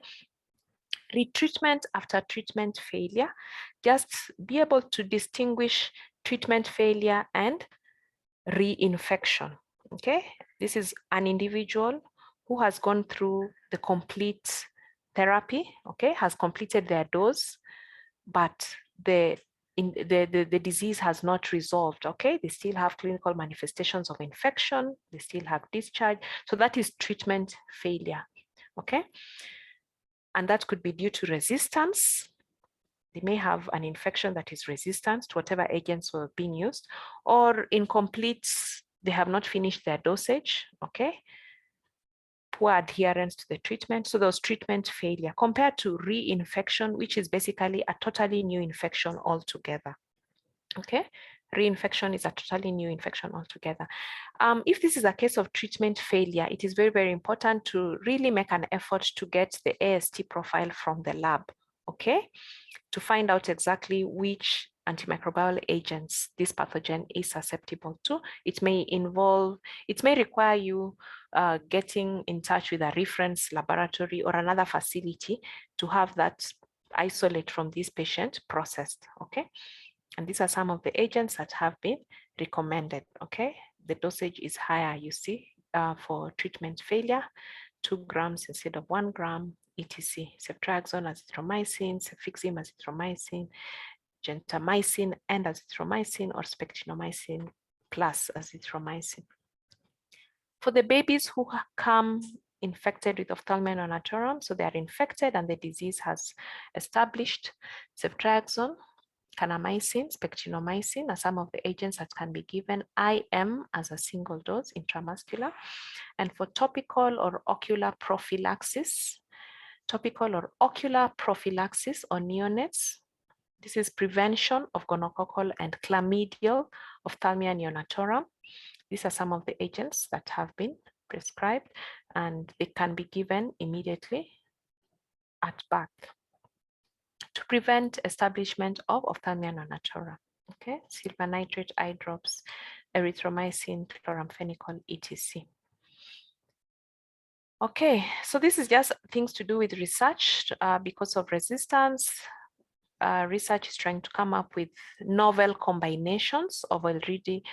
Retreatment after treatment failure, just be able to distinguish treatment failure and reinfection, okay? This is an individual who has gone through the complete therapy, okay, has completed their dose, but the disease has not resolved, okay? They still have clinical manifestations of infection, they still have discharge. So that is treatment failure, okay? And that could be due to resistance. They may have an infection that is resistant to whatever agents were being used, or incomplete, they have not finished their dosage, okay? Poor adherence to the treatment. So those treatment failure compared to reinfection, which is basically a totally new infection altogether, okay? Reinfection is a totally new infection altogether. If this is a case of treatment failure, it is very, very important to really make an effort to get the AST profile from the lab, okay? To find out exactly which antimicrobial agents this pathogen is susceptible to. It may require you getting in touch with a reference laboratory or another facility to have that isolate from this patient processed, okay? And these are some of the agents that have been recommended, okay? The dosage is higher, you see, for treatment failure, 2 grams instead of 1 gram, etc. Ceftriaxone, azithromycin, cefixime, azithromycin, gentamicin, and azithromycin, or spectinomycin plus azithromycin. For the babies who come infected with ophthalmia neonatorum, so they are infected and the disease has established, ceftriaxone, kanamycin, spectinomycin are some of the agents that can be given IM as a single dose intramuscular. And for topical or ocular prophylaxis on neonates, this is prevention of gonococcal and chlamydial ophthalmia neonatorum. These are some of the agents that have been prescribed and they can be given immediately at birth to prevent establishment of ophthalmia neonatorum. Okay, silver nitrate eye drops, erythromycin, chloramphenicol, etc. Okay, so this is just things to do with research. Because of resistance, research is trying to come up with novel combinations of already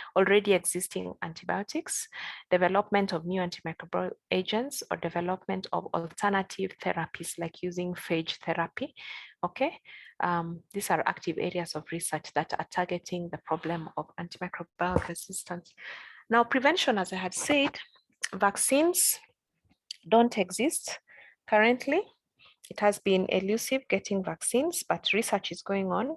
existing antibiotics, development of new antimicrobial agents, or development of alternative therapies like using phage therapy. Okay, these are active areas of research that are targeting the problem of antimicrobial resistance. Now, prevention, as I had said, vaccines don't exist currently. It has been elusive getting vaccines, but research is going on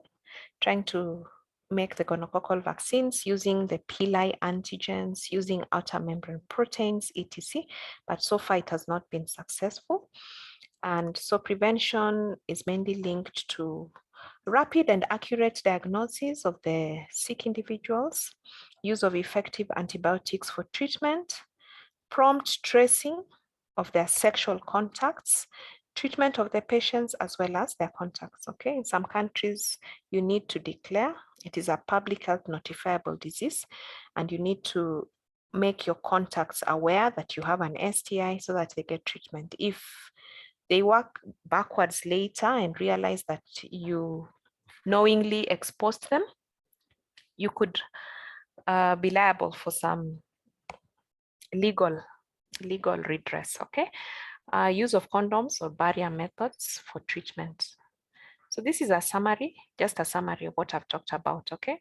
trying to make the gonococcal vaccines using the pili antigens, using outer membrane proteins, etc. But so far it has not been successful. And so prevention is mainly linked to rapid and accurate diagnosis of the sick individuals, use of effective antibiotics for treatment, prompt tracing of their sexual contacts, treatment of the patients as well as their contacts, okay? In some countries, you need to declare it is a public health notifiable disease and you need to make your contacts aware that you have an STI so that they get treatment. If they work backwards later and realize that you knowingly exposed them, you could be liable for some legal redress, okay? Use of condoms or barrier methods for treatment. So this is a summary, just a summary of what I've talked about, okay?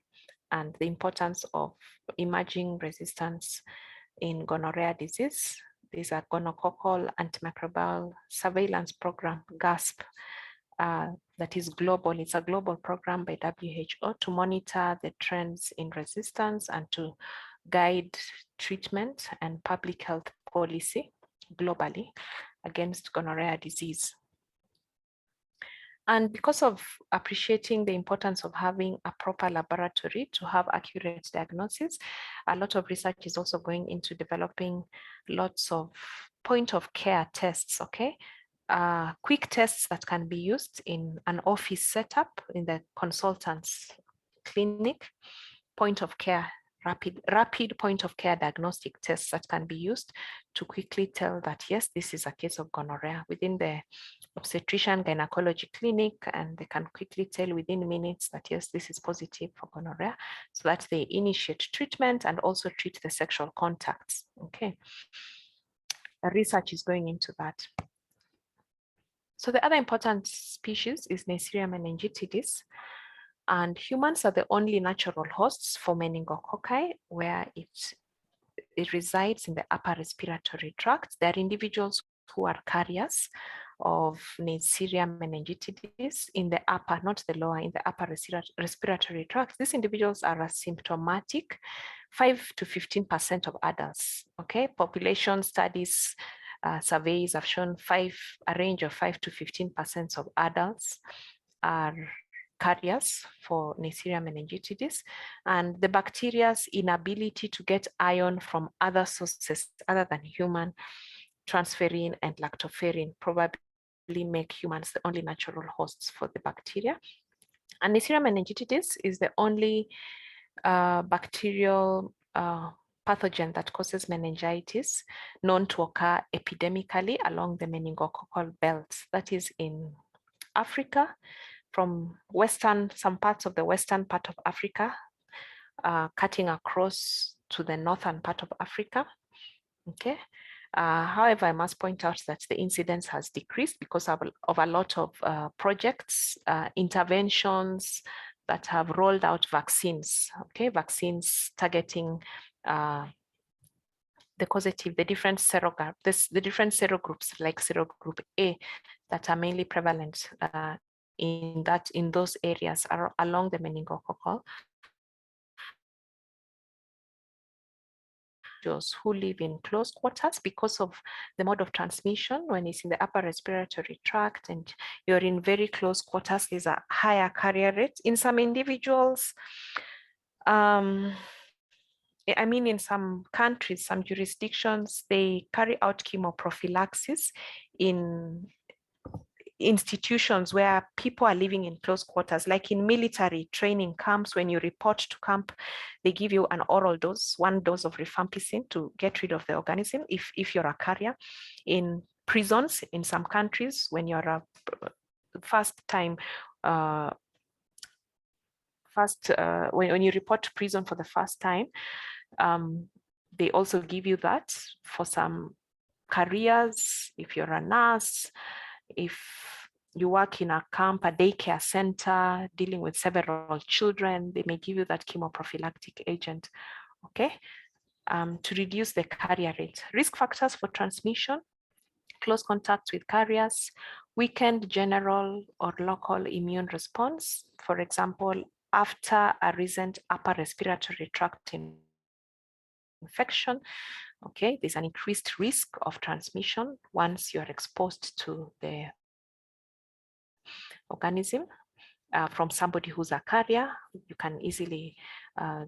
And the importance of emerging resistance in gonorrhea disease. These are gonococcal antimicrobial surveillance program, GASP, that is global. It's a global program by WHO to monitor the trends in resistance and to guide treatment and public health policy globally against gonorrhea disease. And because of appreciating the importance of having a proper laboratory to have accurate diagnosis, a lot of research is also going into developing lots of point of care tests, okay? Quick tests that can be used in an office setup in the consultant's clinic, point of care, rapid point of care diagnostic tests that can be used to quickly tell that, yes, this is a case of gonorrhea within the obstetrician gynecology clinic, and they can quickly tell within minutes that, yes, this is positive for gonorrhea, so that they initiate treatment and also treat the sexual contacts, okay? The research is going into that. So the other important species is Neisseria meningitidis, and humans are the only natural hosts for meningococci, where it resides in the upper respiratory tract. There are individuals who are carriers of Neisseria meningitidis in the upper, not the lower, in the upper respiratory tract. These individuals are asymptomatic, 5 to 15% of adults, okay? Population studies, surveys have shown a range of 5 to 15% of adults are carriers for Neisseria meningitidis, and the bacteria's inability to get iron from other sources other than human, transferrin and lactoferrin, probably make humans the only natural hosts for the bacteria. And Neisseria meningitidis is the only bacterial pathogen that causes meningitis known to occur epidemically along the meningococcal belt, that is in Africa, from some parts of the western part of Africa, cutting across to the northern part of Africa, okay? However, I must point out that the incidence has decreased because of a lot of projects, interventions that have rolled out vaccines, okay? Vaccines targeting the causative, the different serogroups like serogroup A that are mainly prevalent in those areas are along the meningococcal, who live in close quarters because of the mode of transmission. When it's in the upper respiratory tract and you're in very close quarters, there's a higher carrier rate. In some individuals, I mean, in some countries, some jurisdictions, they carry out chemoprophylaxis in institutions where people are living in close quarters, like in military training camps. When you report to camp, they give you an oral dose, 1 dose of rifampicin to get rid of the organism if you're a carrier. In prisons in some countries, when you're a when you report to prison for the first time, they also give you that. For some careers, if you're a nurse, if you work in a camp, a daycare center, dealing with several children, they may give you that chemoprophylactic agent, okay, to reduce the carrier rate. Risk factors for transmission: close contact with carriers, weakened general or local immune response. For example, after a recent upper respiratory tract infection, okay, there's an increased risk of transmission once you're exposed to the organism from somebody who's a carrier. You can easily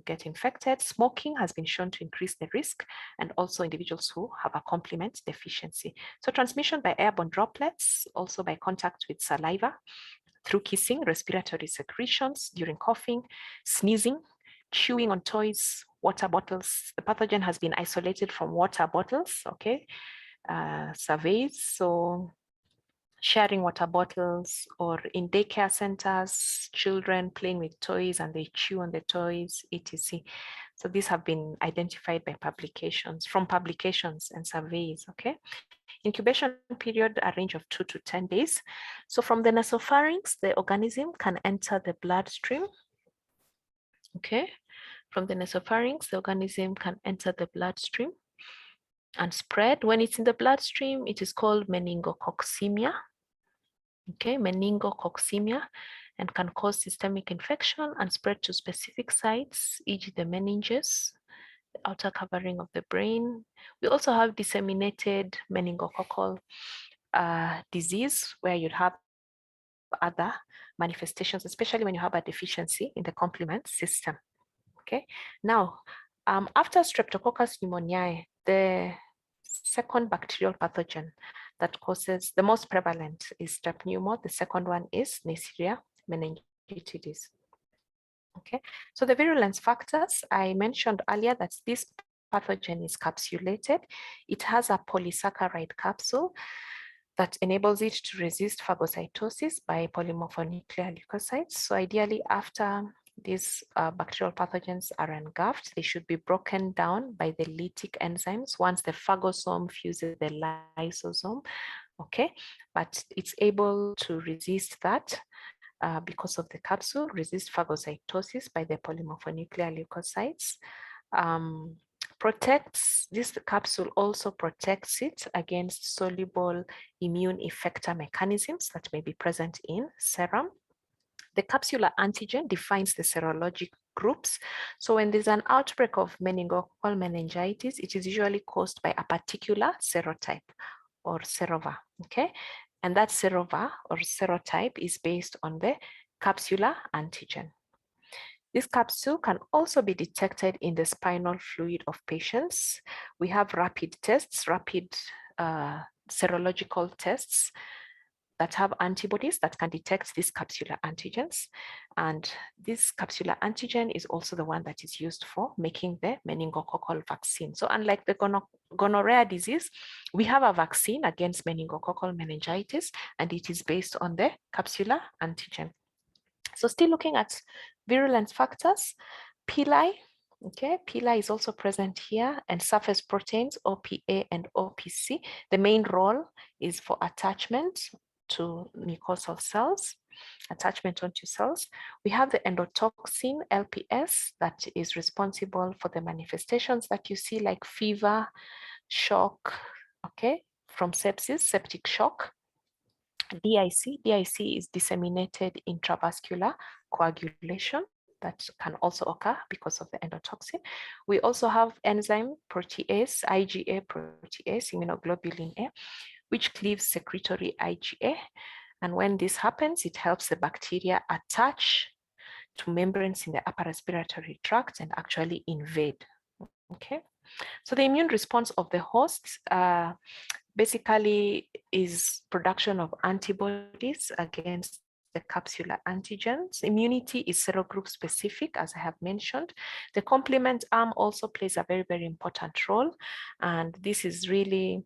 get infected. Smoking has been shown to increase the risk, and also individuals who have a complement deficiency. So transmission by airborne droplets, also by contact with saliva, through kissing, respiratory secretions, during coughing, sneezing, chewing on toys, water bottles. The pathogen has been isolated from water bottles, okay, surveys. So sharing water bottles, or in daycare centers, children playing with toys and they chew on the toys, etc. So these have been identified by publications and surveys, okay? Incubation period, a range of 2 to 10 days. So from the nasopharynx, the organism can enter the bloodstream, okay? From the nasopharynx, the organism can enter the bloodstream. and spread. When it's in the bloodstream, it is called meningococcemia. Okay, meningococcemia, and can cause systemic infection and spread to specific sites, e.g. the meninges, the outer covering of the brain. We also have disseminated meningococcal disease, where you'd have other manifestations, especially when you have a deficiency in the complement system. Okay, now after Streptococcus pneumoniae, the second bacterial pathogen that causes, the most prevalent is strep pneumo. The second one is Neisseria meningitidis. Okay, so the virulence factors, I mentioned earlier that this pathogen is capsulated. It has a polysaccharide capsule that enables it to resist phagocytosis by polymorphonuclear leukocytes. So ideally, after these bacterial pathogens are engulfed, they should be broken down by the lytic enzymes once the phagosome fuses the lysosome. Okay, but it's able to resist that because of the capsule, resist phagocytosis by the polymorphonuclear leukocytes. This capsule also protects it against soluble immune effector mechanisms that may be present in serum. The capsular antigen defines the serologic groups. So when there's an outbreak of meningococcal meningitis, it is usually caused by a particular serotype or serova, okay? And that serova or serotype is based on the capsular antigen. This capsule can also be detected in the spinal fluid of patients. We have rapid tests, rapid serological tests that have antibodies that can detect these capsular antigens. And this capsular antigen is also the one that is used for making the meningococcal vaccine. So unlike the gonorrhea disease, we have a vaccine against meningococcal meningitis, and it is based on the capsular antigen. So still looking at virulence factors, pili, okay, pili is also present here, and surface proteins, OPA and OPC. The main role is for attachment to mucosal cells, attachment onto cells. We have the endotoxin, LPS, that is responsible for the manifestations that you see, like fever, shock, okay, from sepsis, septic shock. DIC is disseminated intravascular coagulation that can also occur because of the endotoxin. We also have enzyme protease, IgA protease, immunoglobulin A, which cleaves secretory IgA. And when this happens, it helps the bacteria attach to membranes in the upper respiratory tract and actually invade. Okay, so the immune response of the host basically is production of antibodies against the capsular antigens. Immunity is serogroup specific, as I have mentioned. The complement arm also plays a very, very important role. And this is really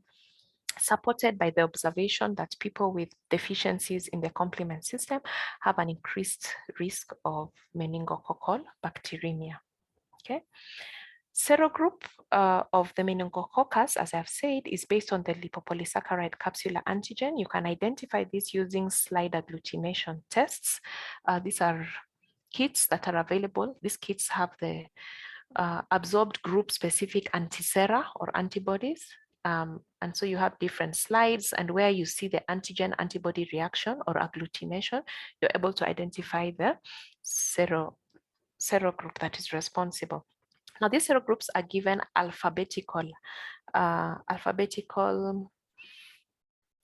supported by the observation that people with deficiencies in the complement system have an increased risk of meningococcal bacteremia. Okay. Serogroup of the meningococcus, as I've said, is based on the lipopolysaccharide capsular antigen. You can identify this using slide agglutination tests. These are kits that are available. These kits have the absorbed group specific antisera or antibodies. And so you have different slides, and where you see the antigen antibody reaction or agglutination, you're able to identify the serogroup that is responsible. Now, these serogroups are given alphabetical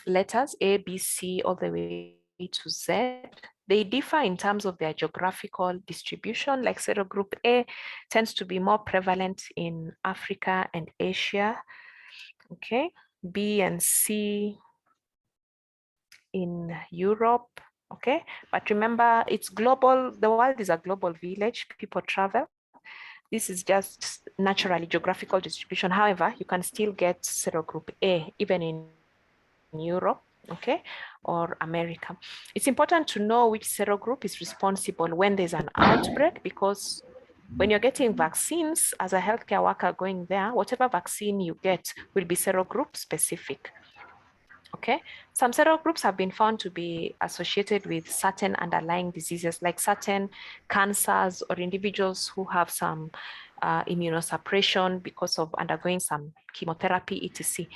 letters, A, B, C, all the way to Z. They differ in terms of their geographical distribution. Like serogroup A tends to be more prevalent in Africa and Asia. Okay, B and C in Europe. Okay, but remember, it's global. The world is a global village. People travel. This is just naturally geographical distribution. However, you can still get serogroup A even in Europe, okay, or America. It's important to know which serogroup is responsible when there's an outbreak, because when you're getting vaccines as a healthcare worker going there, whatever vaccine you get will be serogroup specific. Okay, some serogroups have been found to be associated with certain underlying diseases, like certain cancers or individuals who have some immunosuppression because of undergoing some chemotherapy, etc.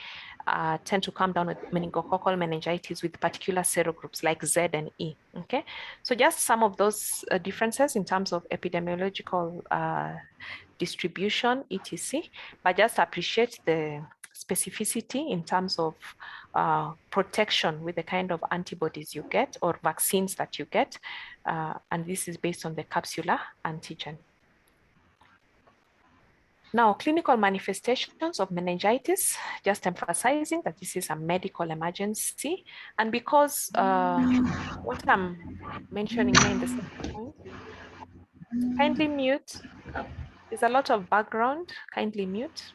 Tend to come down with meningococcal meningitis with particular serogroups like Z and E. Okay, so just some of those differences in terms of epidemiological distribution, etc. But just appreciate the specificity in terms of protection with the kind of antibodies you get or vaccines that you get. And this is based on the capsular antigen. Now, clinical manifestations of meningitis, just emphasizing that this is a medical emergency. And because what I'm mentioning here in the second point, kindly mute. There's a lot of background, kindly mute.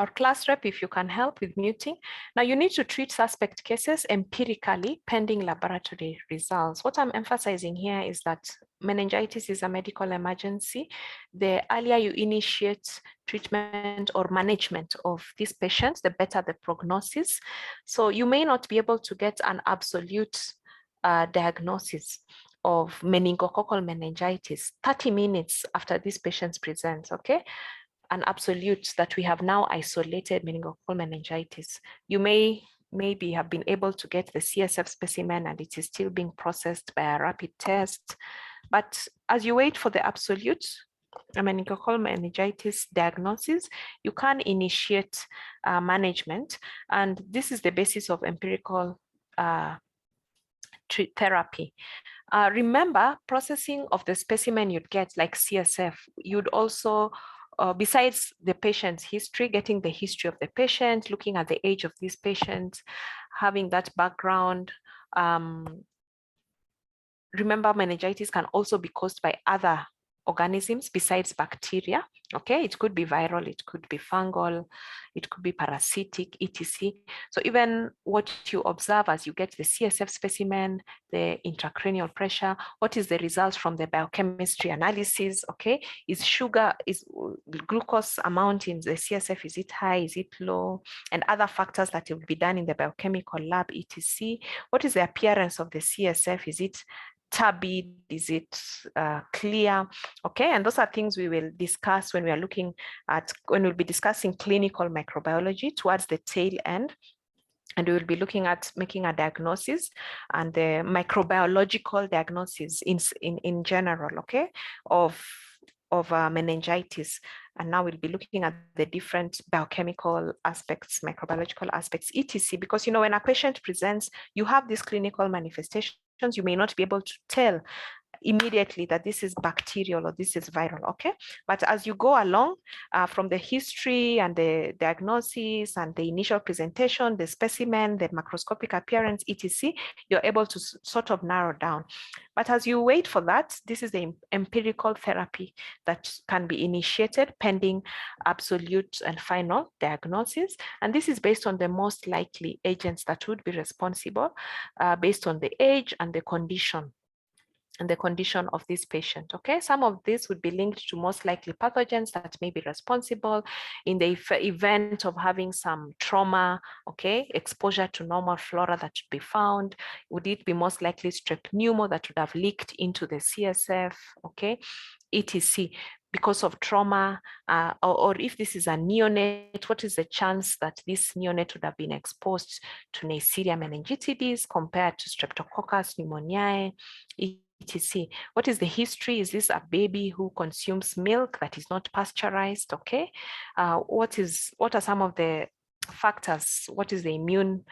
Or class rep, if you can help with muting. Now you need to treat suspect cases empirically pending laboratory results. What I'm emphasizing here is that meningitis is a medical emergency. The earlier you initiate treatment or management of these patients, the better the prognosis. So you may not be able to get an absolute diagnosis of meningococcal meningitis 30 minutes after these patients present, okay? An absolute that we have now isolated meningococcal meningitis. You maybe have been able to get the CSF specimen and it is still being processed by a rapid test. But as you wait for the absolute meningococcal meningitis diagnosis, you can initiate management. And this is the basis of empirical therapy. Remember, processing of the specimen you'd get, like CSF, you'd also, besides the patient's history, getting the history of the patient, looking at the age of these patients, having that background. Remember, meningitis can also be caused by other organisms besides bacteria. Okay, it could be viral, it could be fungal, it could be parasitic, etc. So even what you observe as you get the CSF specimen, the intracranial pressure, what is the result from the biochemistry analysis? Okay, is glucose amount in the CSF, is it high, is it low, and other factors that will be done in the biochemical lab, etc. What is the appearance of the CSF? Is it turbid? Is it clear? Okay, and those are things we will discuss when we'll be discussing clinical microbiology towards the tail end. And we will be looking at making a diagnosis and the microbiological diagnosis in general, okay, of meningitis. And now we'll be looking at the different biochemical aspects, microbiological aspects, etc. Because, you know, when a patient presents, you have these clinical manifestations, you may not be able to tell immediately that this is bacterial or this is viral, okay? But as you go along from the history and the diagnosis and the initial presentation, the specimen, the macroscopic appearance, etc., you're able to sort of narrow down. But as you wait for that, this is the empirical therapy that can be initiated pending absolute and final diagnosis. And this is based on the most likely agents that would be responsible based on the age and the condition of this patient, okay? Some of this would be linked to most likely pathogens that may be responsible in the event of having some trauma, okay? Exposure to normal flora that should be found. Would it be most likely strep pneumo that would have leaked into the CSF, okay? etc. Because of trauma, or if this is a neonate, what is the chance that this neonate would have been exposed to Neisseria meningitidis compared to Streptococcus pneumoniae, etc. What is the history? Is this a baby who consumes milk that is not pasteurized? Okay. What are some of the factors? What is the immune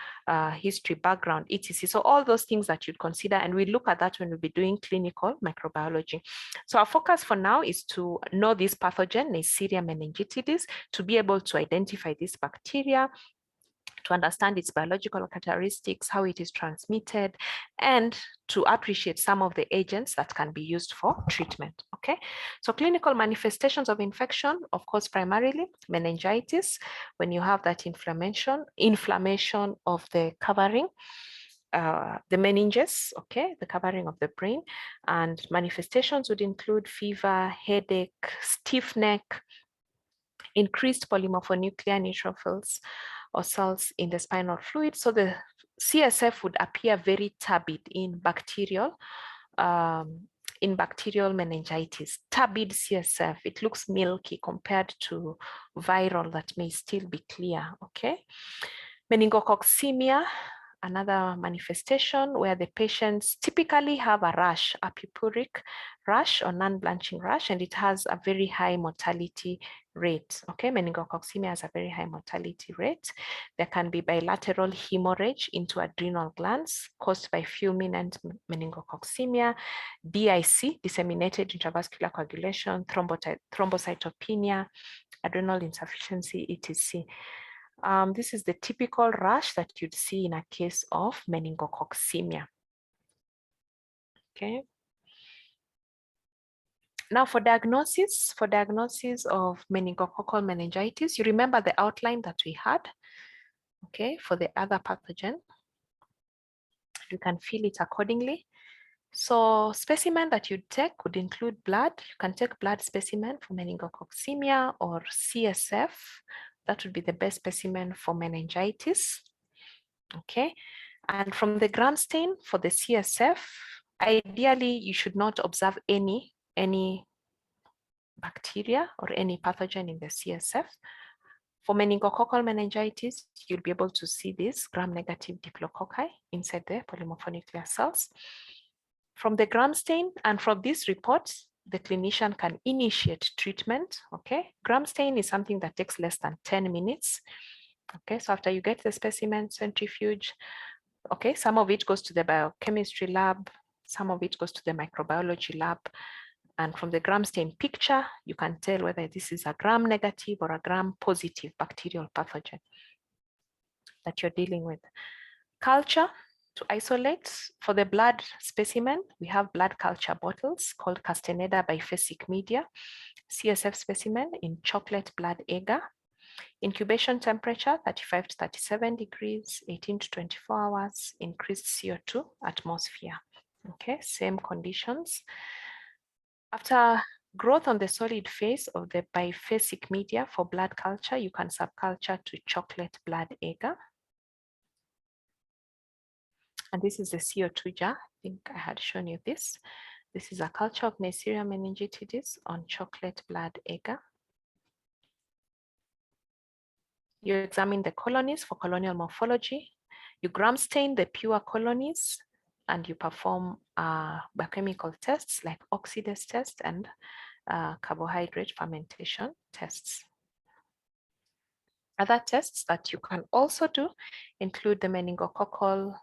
history, background, etc. So all those things that you'd consider, and we look at that when we'll be doing clinical microbiology. So our focus for now is to know this pathogen, Neisseria meningitidis, to be able to identify this bacteria, to understand its biological characteristics, how it is transmitted, and to appreciate some of the agents that can be used for treatment, okay? So clinical manifestations of infection, of course, primarily meningitis, when you have that inflammation of the covering, the meninges, okay, the covering of the brain, and manifestations would include fever, headache, stiff neck, increased polymorphonuclear neutrophils or cells in the spinal fluid. So the CSF would appear very turbid in bacterial meningitis. Turbid CSF, it looks milky compared to viral that may still be clear, okay? Meningococcemia, another manifestation where the patients typically have a rash, a purpuric rash or non-blanching rash, and it has a very high mortality rate. Okay, meningococcemia has a very high mortality rate. There can be bilateral hemorrhage into adrenal glands caused by fulminant meningococcemia, DIC, disseminated intravascular coagulation, thrombocytopenia, adrenal insufficiency, etc. This is the typical rash that you'd see in a case of meningococcemia. Okay. Now for diagnosis of meningococcal meningitis, you remember the outline that we had, okay, for the other pathogen. You can fill it accordingly. So specimen that you'd take would include blood. You can take blood specimen for meningococcemia or CSF. That would be the best specimen for meningitis. Okay. And from the gram stain for the CSF, ideally you should not observe any bacteria or any pathogen in the CSF. For meningococcal meningitis, you'll be able to see this gram-negative diplococci inside the polymorphonuclear cells. From the gram stain and from this report, the clinician can initiate treatment, okay? Gram stain is something that takes less than 10 minutes. Okay, so after you get the specimen, centrifuge, okay, some of it goes to the biochemistry lab, some of it goes to the microbiology lab. And from the gram stain picture, you can tell whether this is a gram negative or a gram positive bacterial pathogen that you're dealing with. Culture to isolate. For the blood specimen, we have blood culture bottles called Castaneda biphasic media, CSF specimen in chocolate blood agar. Incubation temperature, 35 to 37 degrees, 18 to 24 hours, increased CO2 atmosphere. Okay, same conditions. After growth on the solid phase of the biphasic media for blood culture, you can subculture to chocolate blood agar. And this is the CO2 jar. I think I had shown you this. This is a culture of Neisseria meningitidis on chocolate blood agar. You examine the colonies for colonial morphology. You gram stain the pure colonies and you perform biochemical tests like oxidase test and carbohydrate fermentation tests. Other tests that you can also do include the meningococcal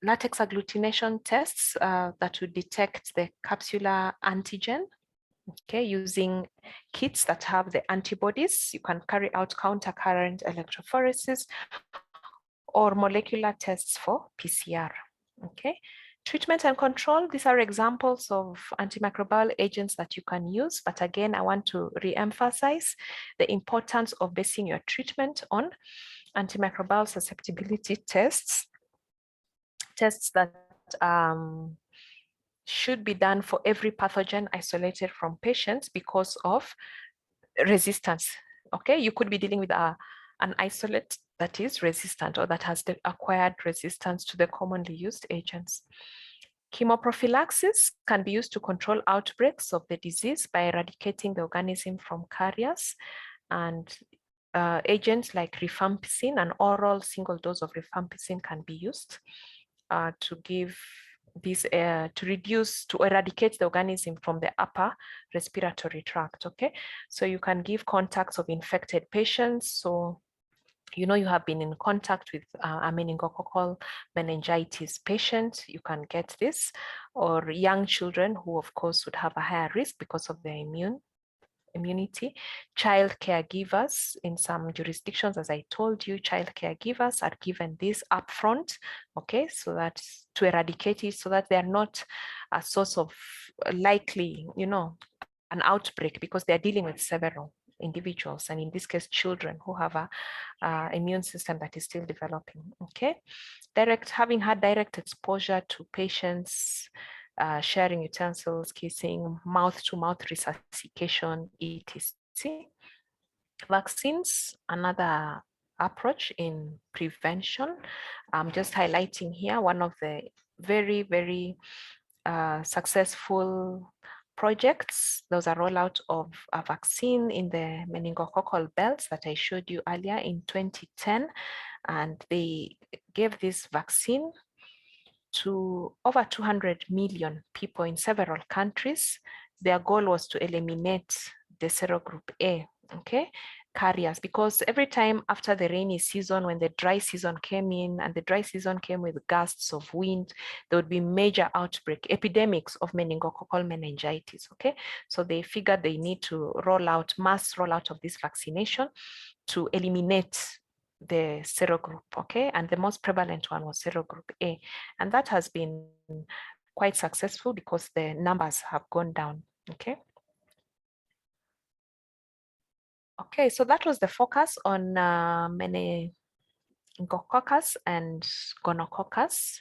latex agglutination tests that would detect the capsular antigen. Okay, using kits that have the antibodies, you can carry out countercurrent electrophoresis or molecular tests for PCR. Okay, treatment and control, these are examples of antimicrobial agents that you can use. But again, I want to re-emphasize the importance of basing your treatment on antimicrobial susceptibility tests that should be done for every pathogen isolated from patients because of resistance. Okay, you could be dealing with an isolate that is resistant or that has acquired resistance to the commonly used agents. Chemoprophylaxis can be used to control outbreaks of the disease by eradicating the organism from carriers, and agents like rifampicin, an oral single dose of rifampicin can be used to give this to eradicate the organism from the upper respiratory tract. Okay, so you can give contacts of infected patients. So you know you have been in contact with a meningococcal meningitis patient, you can get this, or young children who of course would have a higher risk because of their immunity. Child caregivers in some jurisdictions, as I told you, child caregivers are given this upfront, okay, so that to eradicate it, so that they are not a source of likely, you know, an outbreak, because they're dealing with several individuals, and in this case, children who have a immune system that is still developing. Okay, having had direct exposure to patients, sharing utensils, kissing, mouth-to-mouth resuscitation, etc. immunity. Vaccines, another approach in prevention. I'm just highlighting here one of the very, very successful projects. There was a rollout of a vaccine in the meningococcal belts that I showed you earlier in 2010. And they gave this vaccine to over 200 million people in several countries. Their goal was to eliminate the serogroup A, okay, carriers, because every time after the rainy season, when the dry season came in and the dry season came with gusts of wind, there would be major outbreak, epidemics of meningococcal meningitis, okay? So they figured they need to mass rollout of this vaccination to eliminate the serogroup, okay? And the most prevalent one was serogroup A. And that has been quite successful because the numbers have gone down, okay? Okay, so that was the focus on meningococcus and gonococcus,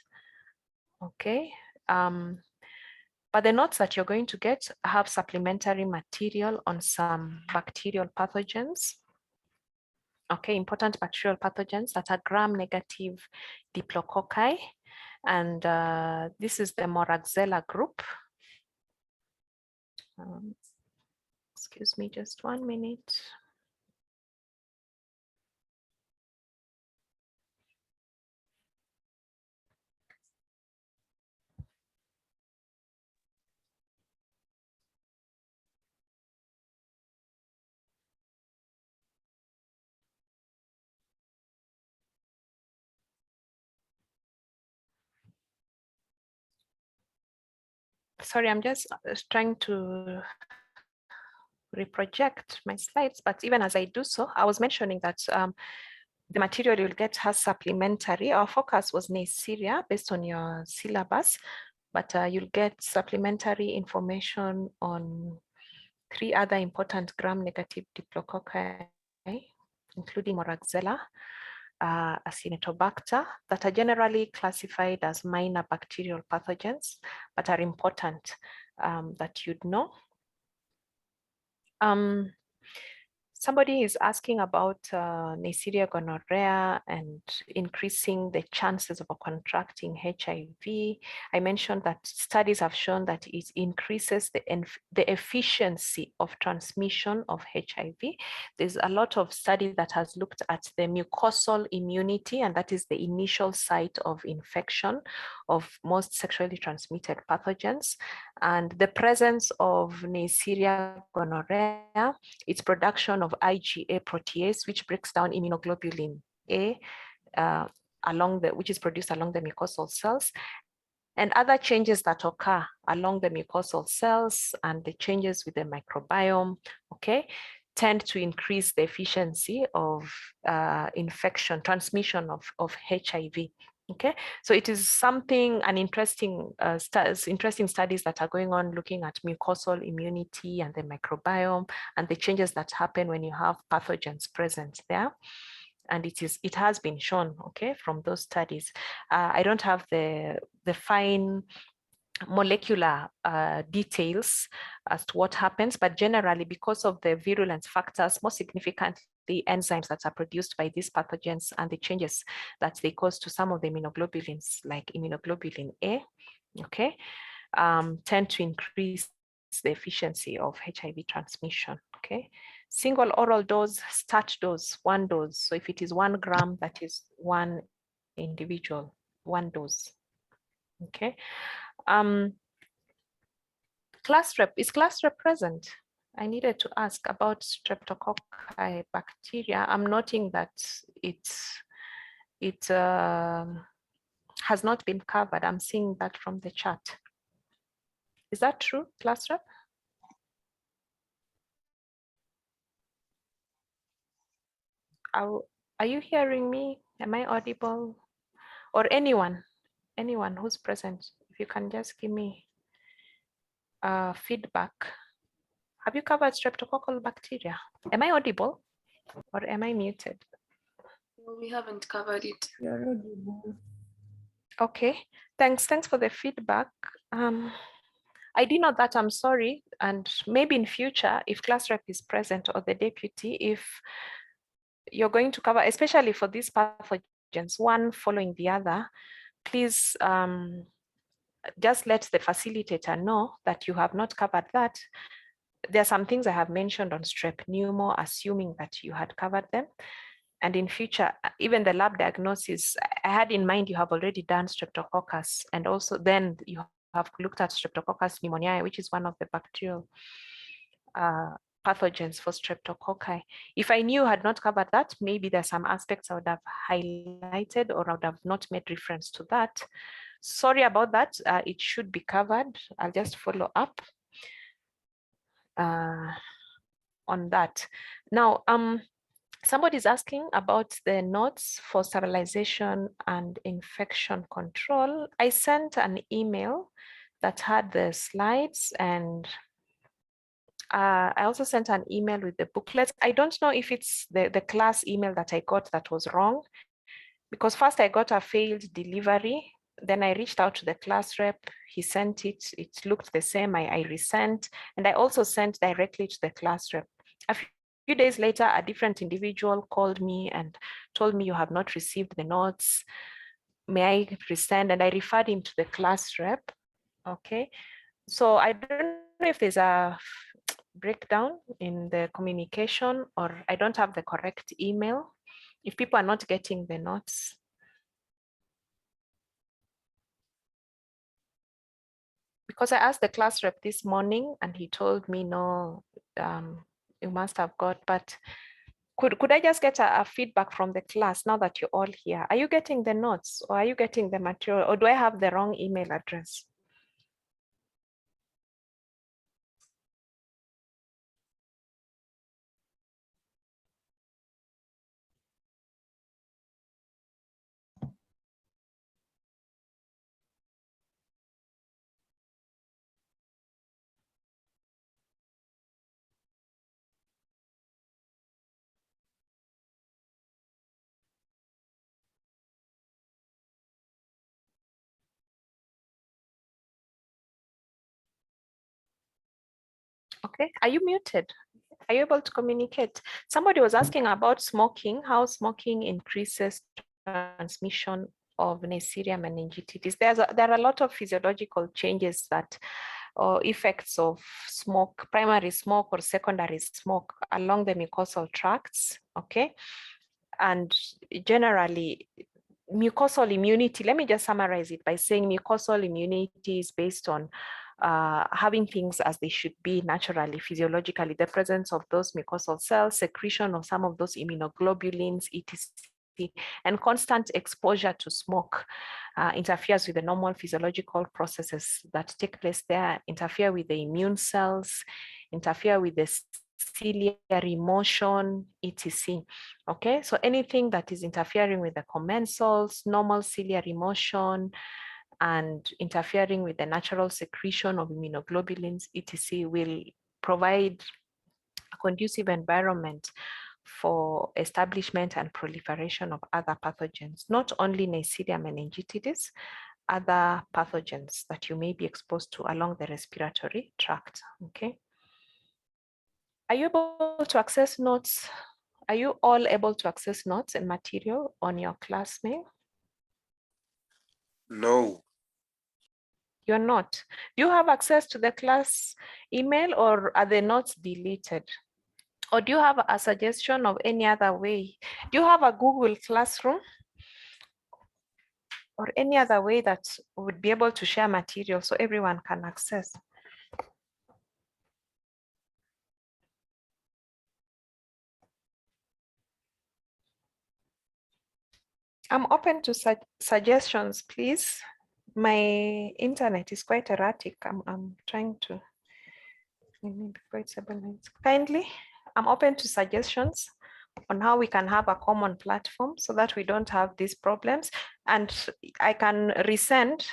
okay? But the notes that you're going to get have supplementary material on some bacterial pathogens. Okay, important bacterial pathogens that are gram-negative diplococci. And this is the moraxella group. Excuse me, just 1 minute. Sorry, I'm just trying to reproject my slides, but even as I do so, I was mentioning that the material you'll get has supplementary. Our focus was Neisseria based on your syllabus, but you'll get supplementary information on 3 other important gram-negative diplococci, including moraxella, Acinetobacter, that are generally classified as minor bacterial pathogens, but are important that you'd know. Somebody is asking about Neisseria gonorrhea and increasing the chances of contracting HIV. I mentioned that studies have shown that it increases the efficiency of transmission of HIV. There's a lot of study that has looked at the mucosal immunity, and that is the initial site of infection of most sexually transmitted pathogens. And the presence of Neisseria gonorrhea, its production of IgA protease, which breaks down immunoglobulin A, which is produced along the mucosal cells, and other changes that occur along the mucosal cells and the changes with the microbiome, okay, tend to increase the efficiency of transmission of HIV. Okay, so it is something, an interesting studies that are going on looking at mucosal immunity and the microbiome and the changes that happen when you have pathogens present there. And it has been shown, okay, from those studies. I don't have the fine molecular details as to what happens, but generally because of the virulence factors, most significantly enzymes that are produced by these pathogens and the changes that they cause to some of the immunoglobulins, like immunoglobulin A, okay, tend to increase the efficiency of HIV transmission, okay. Single oral dose, start dose, 1 dose. So if it is 1 gram, that is 1 individual, 1 dose, okay. Class rep, is class rep present? I needed to ask about streptococci bacteria. I'm noting that it has not been covered. I'm seeing that from the chat. Is that true, class rep? Are you hearing me? Am I audible? Or anyone who's present, if you can just give me feedback. Have you covered streptococcal bacteria? Am I audible or am I muted? No, we haven't covered it. You're audible. Okay, thanks for the feedback. I did not that, I'm sorry. And maybe in future, if class rep is present or the deputy, if you're going to cover, especially for these pathogens, one following the other, please just let the facilitator know that you have not covered that. There are some things I have mentioned on strep pneumo, assuming that you had covered them. And in future, even the lab diagnosis, I had in mind you have already done streptococcus, and also then you have looked at streptococcus pneumoniae, which is one of the bacterial pathogens for streptococci. If I knew I had not covered that, maybe there's some aspects I would have highlighted or I would have not made reference to that. Sorry about that. It should be covered. I'll just follow up on that. Now, somebody's asking about the notes for sterilization and infection control. I sent an email that had the slides, and I also sent an email with the booklets. I don't know if it's the class email that I got that was wrong, because first I got a failed delivery. Then I reached out to the class rep. He sent it. It looked the same. I resent, and I also sent directly to the class rep. A few days later, a different individual called me and told me, you have not received the notes. May I resend? And I referred him to the class rep. Okay. So I don't know if there's a breakdown in the communication, or I don't have the correct email. If people are not getting the notes, because I asked the class rep this morning and he told me, no, you must have got, but could I just get a feedback from the class now that you're all here? Are you getting the notes, or are you getting the material, or do I have the wrong email address? Okay, are you muted? Are you able to communicate? Somebody was asking about smoking, how smoking increases transmission of Neisseria meningitidis. There are a lot of physiological changes that, or effects of smoke, primary smoke or secondary smoke along the mucosal tracts, okay? And generally, mucosal immunity, let me just summarize it by saying mucosal immunity is based on having things as they should be naturally, physiologically, the presence of those mucosal cells, secretion of some of those immunoglobulins, etc., and constant exposure to smoke interferes with the normal physiological processes that take place there, interfere with the immune cells, interfere with the ciliary motion, etc. Okay, so anything that is interfering with the commensals, normal ciliary motion, and interfering with the natural secretion of immunoglobulins, etc., will provide a conducive environment for establishment and proliferation of other pathogens, not only Neisseria meningitidis, other pathogens that you may be exposed to along the respiratory tract. Okay. Are you able to access notes? Are you all able to access notes and material on your class mail? No. You're not. Do you have access to the class email, or are the notes deleted? Or do you have a suggestion of any other way? Do you have a Google Classroom or any other way that would be able to share material so everyone can access? I'm open to suggestions, please. My internet is quite erratic. I'm trying to, kindly, I'm open to suggestions on how we can have a common platform so that we don't have these problems. And I can resend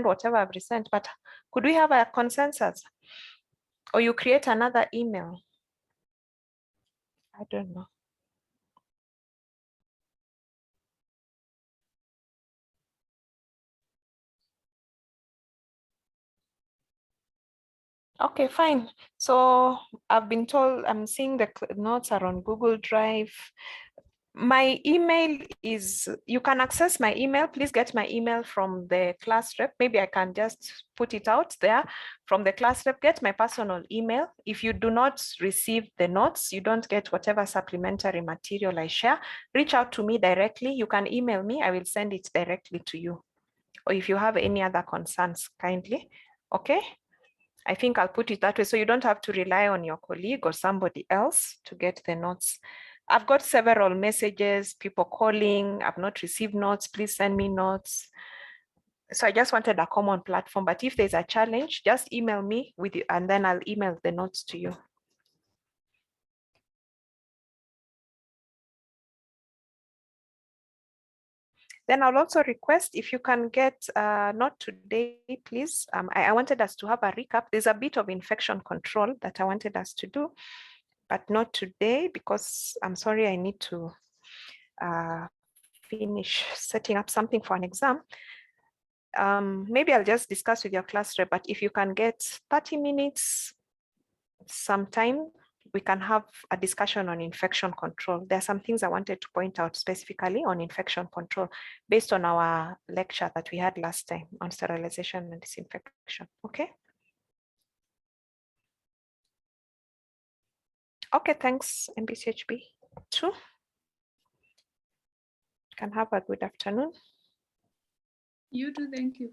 whatever I've resent, but could we have a consensus? Or you create another email? I don't know. Okay, fine. So I've been told, I'm seeing the notes are on Google Drive. My email is, you can access my email. Please get my email from the class rep. Maybe I can just put it out there from the class rep. Get my personal email. If you do not receive the notes, you don't get whatever supplementary material I share, reach out to me directly. You can email me. I will send it directly to you. Or if you have any other concerns, kindly. Okay. I think I'll put it that way so you don't have to rely on your colleague or somebody else to get the notes. I've got several messages, people calling, I've not received notes, please send me notes. So I just wanted a common platform, but if there's a challenge, just email me with you and then I'll email the notes to you. Then I'll also request if you can get, not today, please. I wanted us to have a recap. There's a bit of infection control that I wanted us to do, but not today because I'm sorry, I need to finish setting up something for an exam. Maybe I'll just discuss with your class rep, but if you can get 30 minutes sometime, we can have a discussion on infection control. There are some things I wanted to point out specifically on infection control based on our lecture that we had last time on sterilization and disinfection. Okay. Okay, thanks, MBCHB. 2. Can have a good afternoon. You too, thank you.